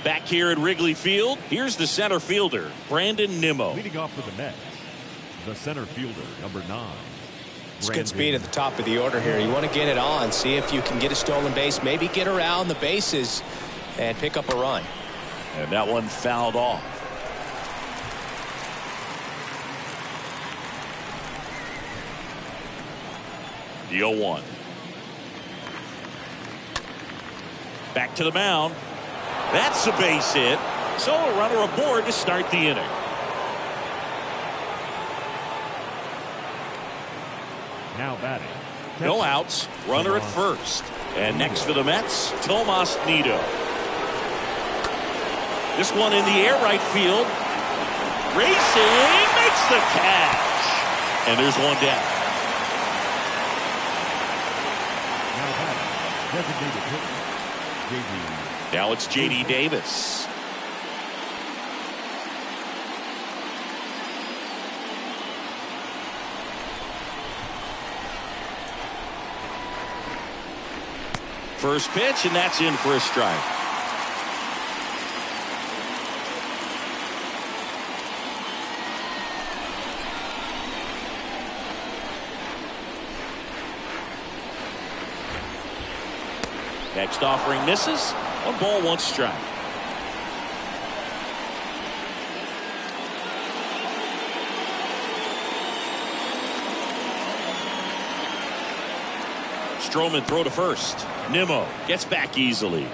Back here at Wrigley Field, here's the center fielder, Brandon Nimmo. Leading off for the Mets, the center fielder, number 9. It's good speed at the top of the order here. You want to get it on, see if you can get a stolen base, maybe get around the bases and pick up a run. And that one fouled off. The 0-1. Back to the mound. That's a base hit. So a runner aboard to start the inning. Now batting. No outs. Runner at first. And next for the Mets, Tomas Nedo. This one in the air, right field. Racing, makes the catch. And there's one down. Now batting. Designated hitter, J.D. Now it's J.D. Davis. First pitch, and that's in for a strike. Next offering misses. 1 ball, 1 strike. Stroman throw to first. Nimmo gets back easily.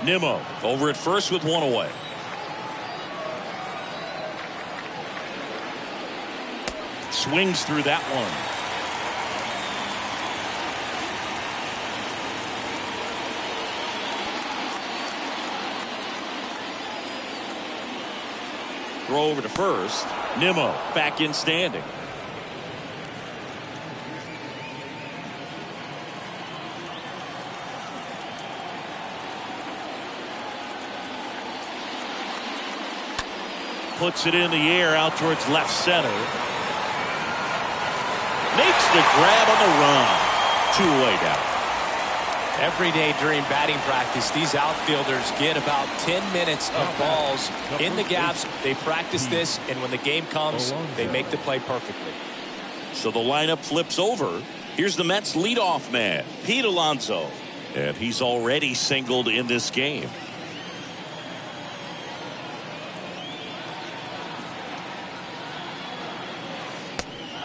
Nimmo over at first with 1 away. Swings through that one. Throw over to first. Nimmo back in standing. Puts it in the air out towards left center. Makes the grab on the run. 2 away now. Every day during batting practice, these outfielders get about 10 minutes of balls in the gaps. They practice this, and when the game comes, they make the play perfectly. So the lineup flips over. Here's the Mets leadoff man, Pete Alonso. And he's already singled in this game.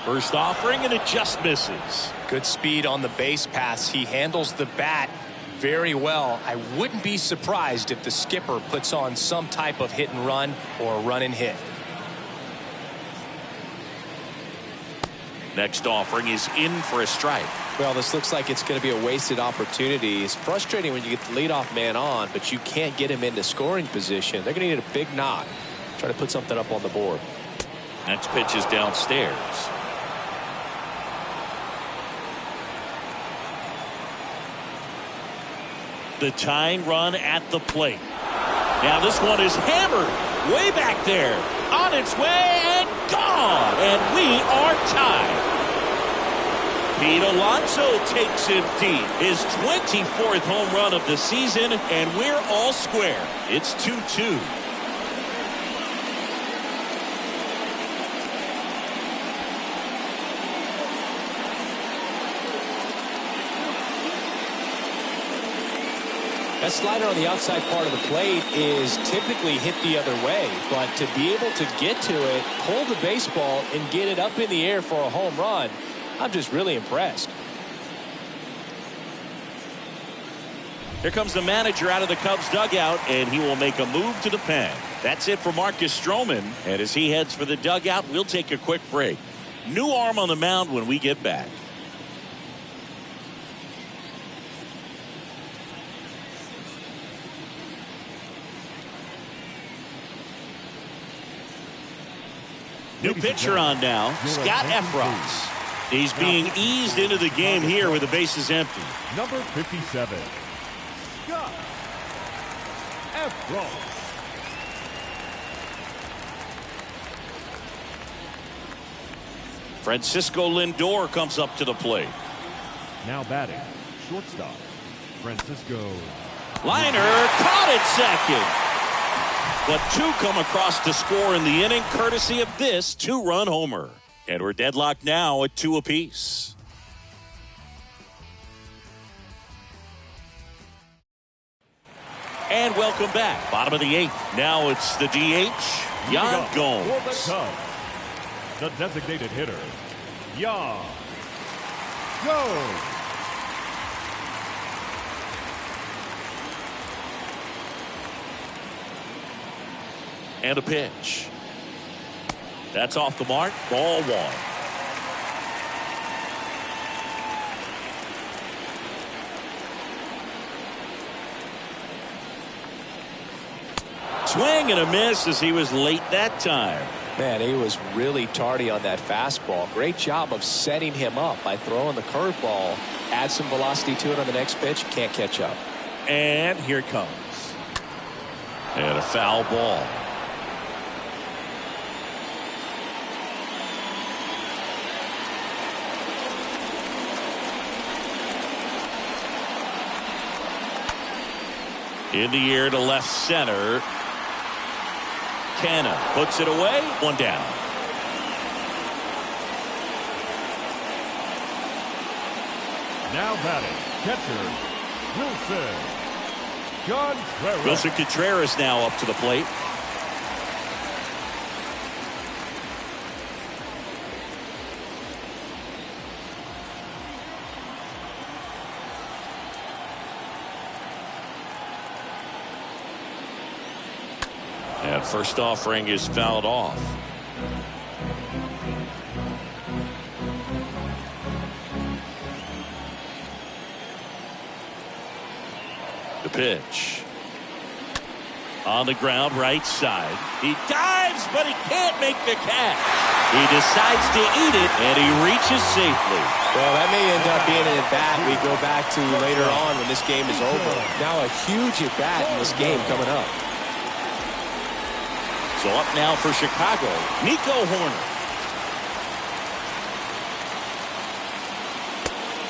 First offering, and it just misses. Good speed on the base pass. He handles the bat very well. I wouldn't be surprised if the skipper puts on some type of hit and run or a run and hit. Next offering is in for a strike. Well, this looks like it's going to be a wasted opportunity. It's frustrating when you get the leadoff man on, but you can't get him into scoring position. They're going to need a big knock. Try to put something up on the board. Next pitch is downstairs. The tying run at the plate. Now this one is hammered way back there. On its way and gone. And we are tied. Pete Alonso takes it deep. His 24th home run of the season, and we're all square. It's 2-2. That slider on the outside part of the plate is typically hit the other way, but to be able to get to it, hold the baseball, and get it up in the air for a home run, I'm just really impressed. Here comes the manager out of the Cubs dugout, and he will make a move to the pen. That's it for Marcus Stroman, and as he heads for the dugout, we'll take a quick break. New arm on the mound when we get back. New pitcher on now, Scott Efros. He's being eased into the game here with the bases empty. Number 57, Scott Efros. Francisco Lindor comes up to the plate. Now batting, shortstop, Francisco. Liner caught at second. But 2 come across to score in the inning, courtesy of this 2-run homer. And we're deadlocked now at 2 apiece. And welcome back. Bottom of the 8th. Now it's the DH, Yan Gomes. For the Cubs, the designated hitter, Yan Gomes. And a pitch. That's off the mark. Ball 1. Swing and a miss as he was late that time. Man, he was really tardy on that fastball. Great job of setting him up by throwing the curveball. Add some velocity to it on the next pitch. Can't catch up. And here it comes. And a foul ball. In the air to left center. Canna puts it away. 1 down. Now batting, catcher, Contreras. Wilson Contreras now up to the plate. And first offering is fouled off. The pitch. On the ground, right side. He dives, but he can't make the catch. He decides to eat it, and he reaches safely. Well, that may end up being an at-bat we go back to later on when this game is over. Now a huge at-bat in this game coming up. So up now for Chicago, Nico Horner.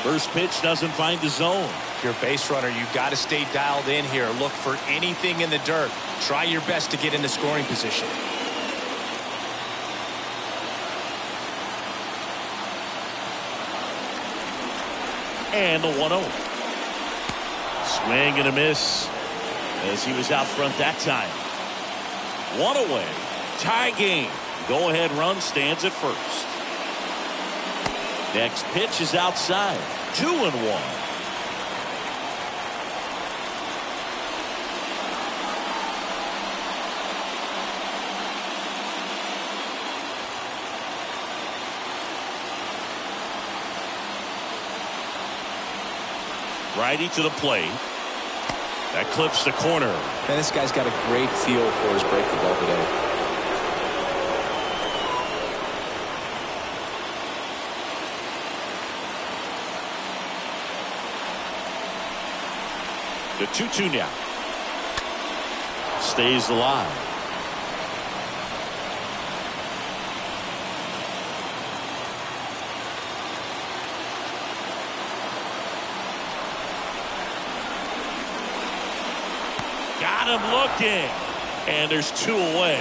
First pitch doesn't find the zone. If you're a base runner, you got to stay dialed in here. Look for anything in the dirt. Try your best to get into scoring position. And the 1-0. Swing and a miss as he was out front that time. One away. Tie game. Go ahead run stands at first. Next pitch is outside. 2-1. Righty to the plate. That clips the corner. Man, this guy's got a great feel for his break the ball today. The 2-2 now. Stays alive. Got him looking. And there's 2 away.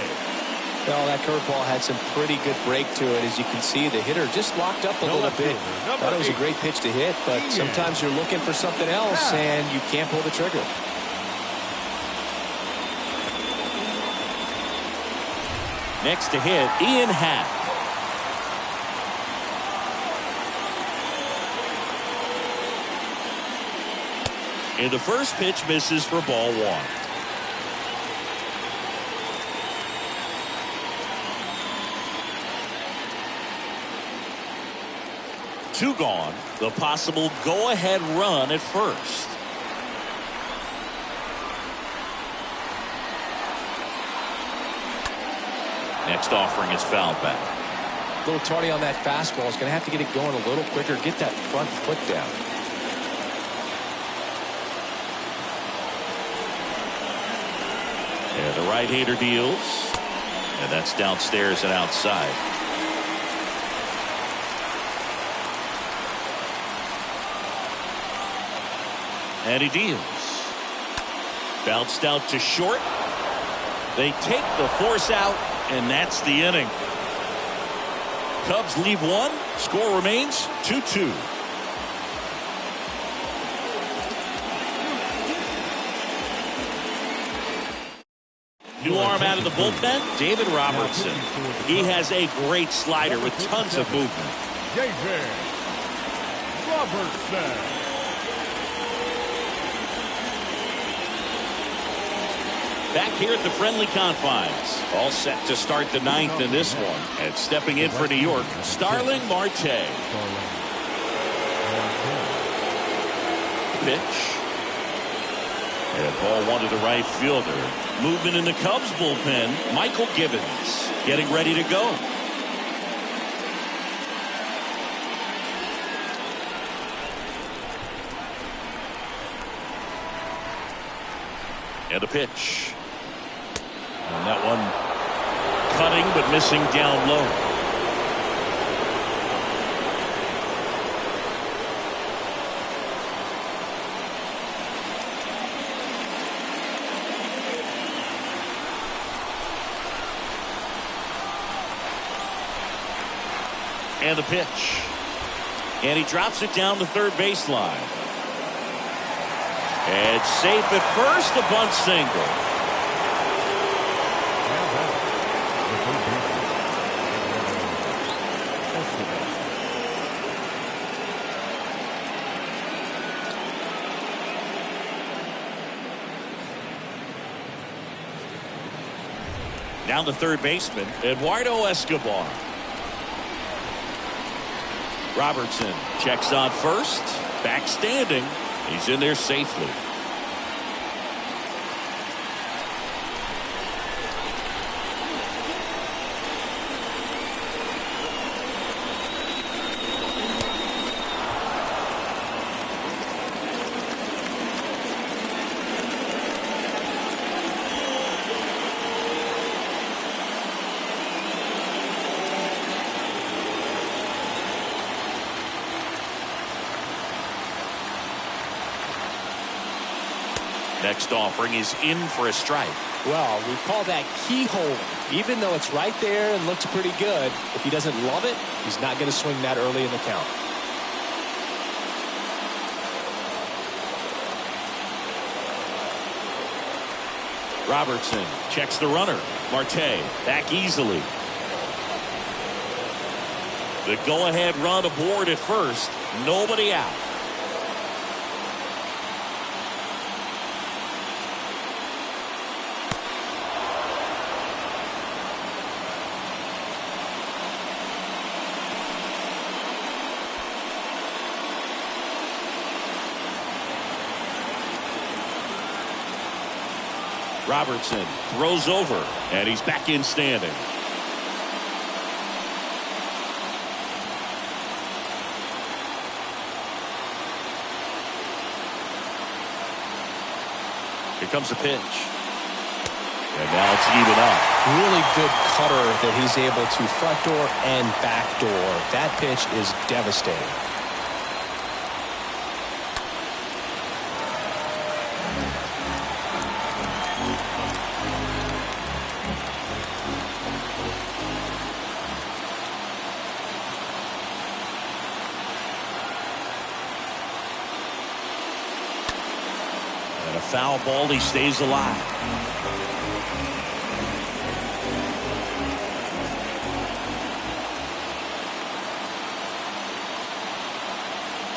Well, that curveball had some pretty good break to it. As you can see, the hitter just locked up a little bit. Thought it was a great pitch to hit, but sometimes you're looking for something else, and you can't pull the trigger. Next to hit, Ian Happ. And the first pitch misses for ball 1. Two gone. The possible go-ahead run at first. Next offering is fouled back. A little tardy on that fastball. He's going to have to get it going a little quicker. Get that front foot down. And the right-hander deals. And that's downstairs and outside. And he deals. Bounced out to short. They take the force out, and that's the inning. Cubs leave 1. Score remains 2-2. New arm out of the bullpen, David Robertson. He has a great slider with tons of movement. David Robertson. Back here at the friendly confines. All set to start the 9th in this one. And stepping in for New York, Starling Marte. Pitch. And ball 1 to the right fielder. Movement in the Cubs bullpen. Michael Gibbons getting ready to go. And a pitch. And that one cutting but missing down low. And the pitch. And he drops it down the third baseline. And safe at first, a bunt single. Down the third baseman, Eduardo Escobar. Robertson checks on first, back standing. He's in there safely. Next offering is in for a strike. Well, we call that keyhole. Even though it's right there and looks pretty good, if he doesn't love it, he's not going to swing that early in the count. Robertson checks the runner. Marte back easily. The go-ahead run aboard at first. Nobody out. Robertson throws over, and he's back in standing. Here comes the pitch. And now it's even up. Really good cutter that he's able to front door and back door. That pitch is devastating. Foul ball, he stays alive.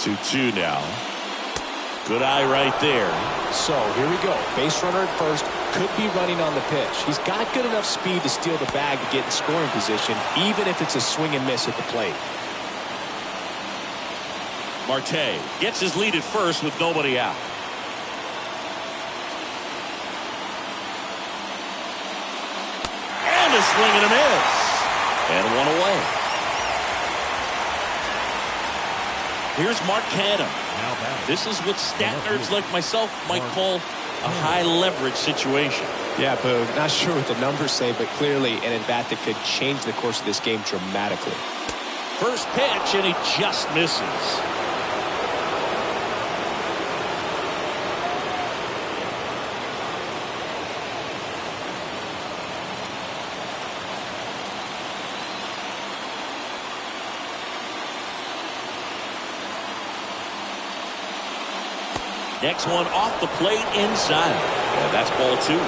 Two now. Good eye right there. So here we go. Base runner at first. Could be running on the pitch. He's got good enough speed to steal the bag to get in scoring position, even if it's a swing and miss at the plate. Marte gets his lead at first with nobody out. A swing and a miss. And one away. Here's Mark Canham. This is what stat nerds like myself might call a high leverage situation. Yeah, Boog. Not sure what the numbers say, but clearly an at-bat that could change the course of this game dramatically. First pitch, and he just misses. Next one off the plate inside. And that's ball two.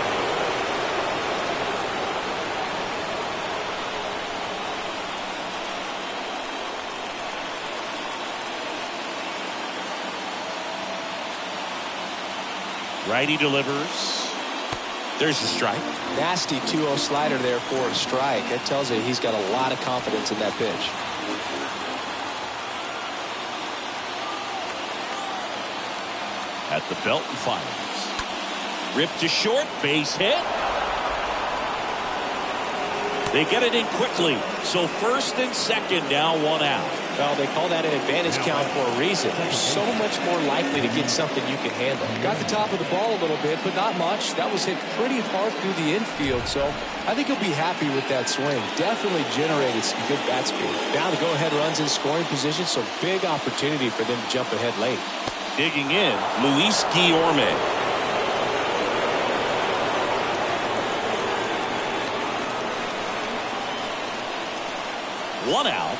Righty delivers. There's the strike. Nasty 2-0 slider there for a strike. That tells you he's got a lot of confidence in that pitch. At the belt and fires. Ripped to short, base hit. They get it in quickly. So first and second now, one out. Well, they call that an advantage count for a reason. You're so much more likely to get something you can handle. Got the top of the ball a little bit, but not much. That was hit pretty hard through the infield, so I think he'll be happy with that swing. Definitely generated some good bat speed. Now the go-ahead runs in scoring position, so big opportunity for them to jump ahead late. Digging in, Luis Guillorme. One out.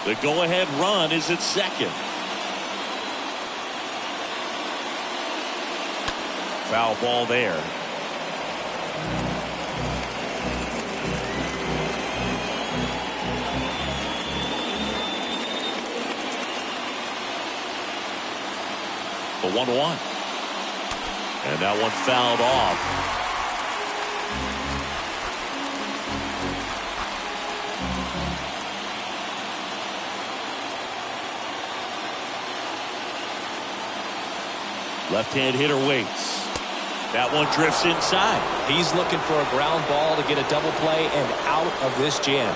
The go-ahead run is at second. Foul ball there. The 1-1. And that one fouled off. Left-hand hitter waits. That one drifts inside. He's looking for a ground ball to get a double play and out of this jam.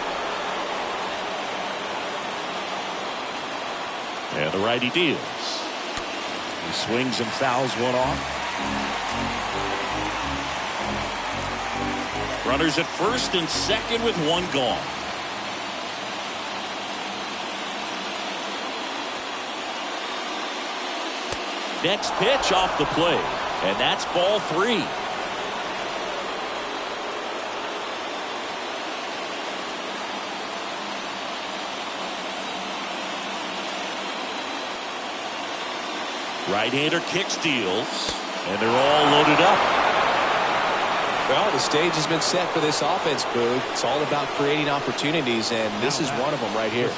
And the righty deals. He swings and fouls one off. Runners at first and second with one gone. Next pitch off the plate, and that's ball 3. Right-hander kicks, deals, and they're all loaded up. Well, the stage has been set for this offense, Boog. It's all about creating opportunities, and this is one of them right here.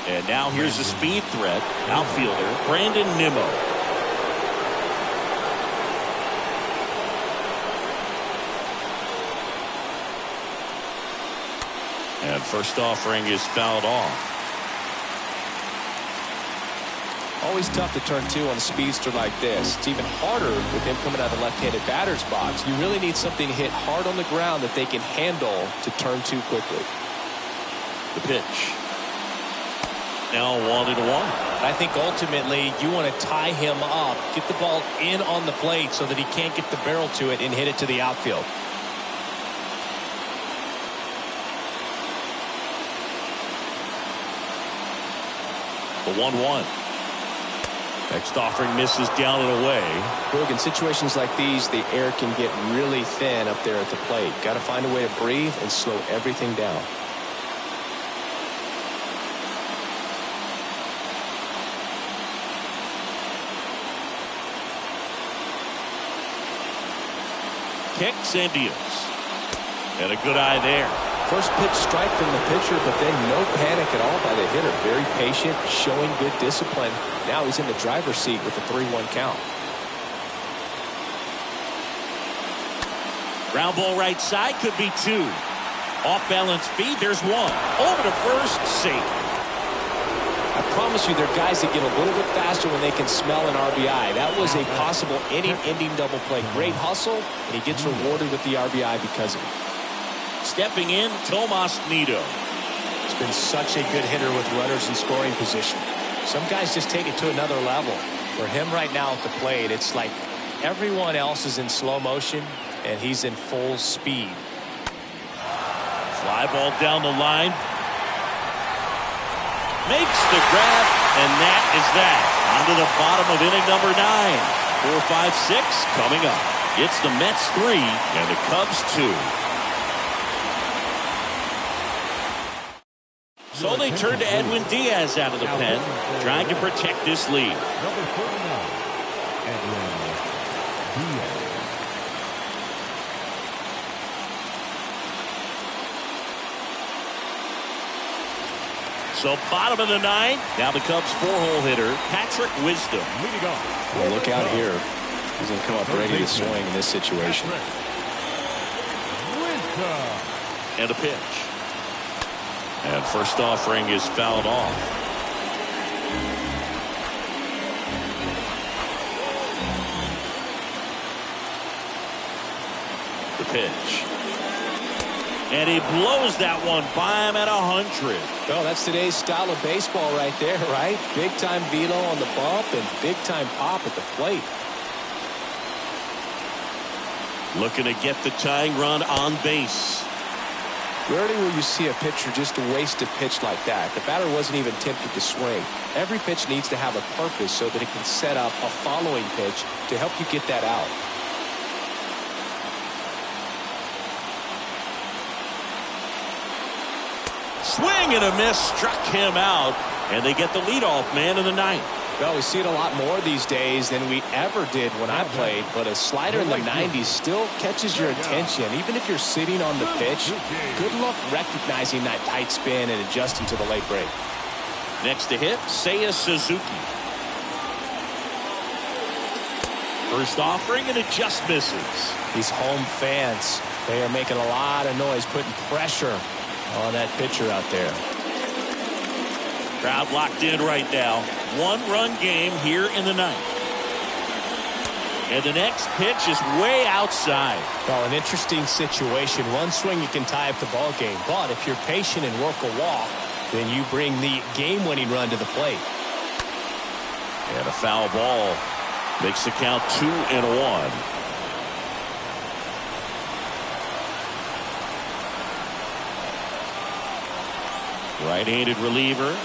And now here's a speed threat, outfielder Brandon Nimmo. And first offering is fouled off. Always tough to turn 2 on a speedster like this. It's even harder with him coming out of the left-handed batter's box. You really need something to hit hard on the ground that they can handle to turn 2 quickly. The pitch. Now 1-1. I think ultimately you want to tie him up, get the ball in on the plate so that he can't get the barrel to it and hit it to the outfield. The 1-1. Next offering misses down and away. Boog, in situations like these, the air can get really thin up there at the plate. Got to find a way to breathe and slow everything down. Kicks and deals. And a good eye there. First pitch strike from the pitcher, but then no panic at all by the hitter. Very patient, showing good discipline. Now he's in the driver's seat with a 3-1 count. Ground ball right side, could be 2. Off balance feed, there's 1. Over to first, safe. I promise you, there are guys that get a little bit faster when they can smell an RBI. That was a possible inning-ending double play. Great hustle, and he gets rewarded with the RBI because of it. Stepping in, Tomas Nedo. He's been such a good hitter with runners in scoring position. Some guys just take it to another level. For him right now at the plate, it's like everyone else is in slow motion, and he's in full speed. Fly ball down the line. Makes the grab, and that is that. On to the bottom of inning number 9. 4, 5, 6 coming up. It's the Mets 3 and the Cubs 2. So they turn to Edwin Diaz out of the pen, trying to protect this lead. Number 49, Edwin Diaz. So bottom of the 9. Now the Cubs 4-hole hitter, Patrick Wisdom. Leading off. Well, look out here. He's going to come up ready to swing in this situation. And a pitch. And first offering is fouled off. The pitch. And he blows that one by him at 100. Well, that's today's style of baseball right there, right? Big time velo on the bump and big time pop at the plate. Looking to get the tying run on base. Rarely will you see a pitcher just waste a pitch like that. The batter wasn't even tempted to swing. Every pitch needs to have a purpose so that it can set up a following pitch to help you get that out. swing and a miss, struck him out, and they get the leadoff man in the ninth. Well, we see it a lot more these days than we ever did when I played, but a slider in the 90s still catches your attention. Even if you're sitting on the pitch, good luck recognizing that tight spin and adjusting to the late break. Next to hit, Seiya Suzuki. First offering, and it just misses. These home fans, they are making a lot of noise, putting pressure on that pitcher out there. Crowd locked in right now. One-run game here in the ninth. And the next pitch is way outside. Well, an interesting situation. One swing you can tie up the ball game, but if you're patient and work a walk, then you bring the game-winning run to the plate. And a foul ball makes the count 2-1. Right-handed reliever.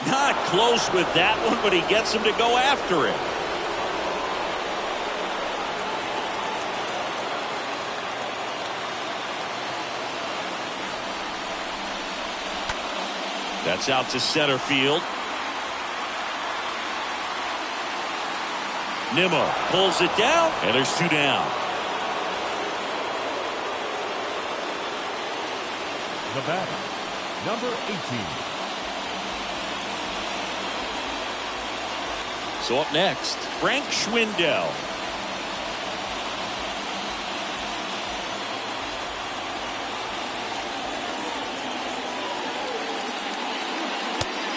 Not close with that one, but he gets him to go after it. That's out to center field. Nimmo pulls it down, and there's 2 down. The batter, number 18. So up next, Frank Schwendell.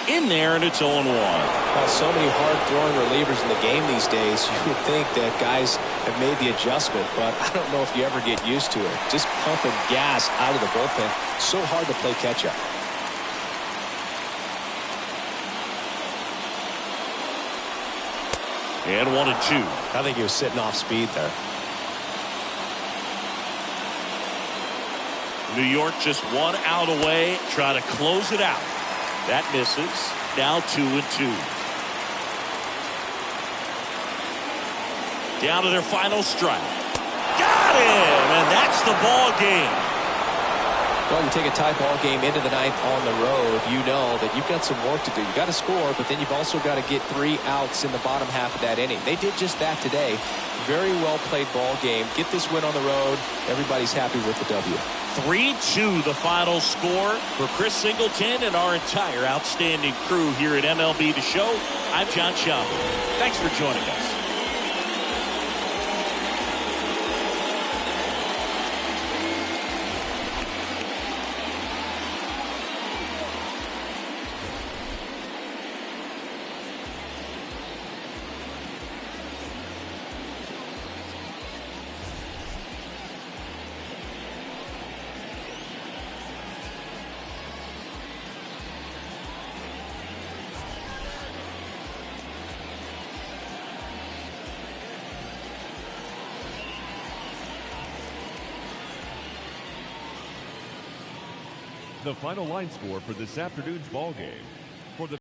In there, and it's 0-1. Well, so many hard-throwing relievers in the game these days, you would think that guys have made the adjustment, but I don't know if you ever get used to it. Just pumping gas out of the bullpen, so hard to play catch-up. And 1-2. I think he was sitting off speed there. New York just 1 out away, trying to close it out. That misses. Now 2-2. Down to their final strike. Got him! And that's the ball game. Well, you take a tie ball game into the ninth on the road, you know that you've got some work to do. You've got to score, but then you've also got to get 3 outs in the bottom half of that inning. They did just that today. Very well played ball game. Get this win on the road. Everybody's happy with the W. 3-2 the final score for Chris Singleton and our entire outstanding crew here at MLB The Show. I'm John Schaub. Thanks for joining us. The final line score for this afternoon's ball game.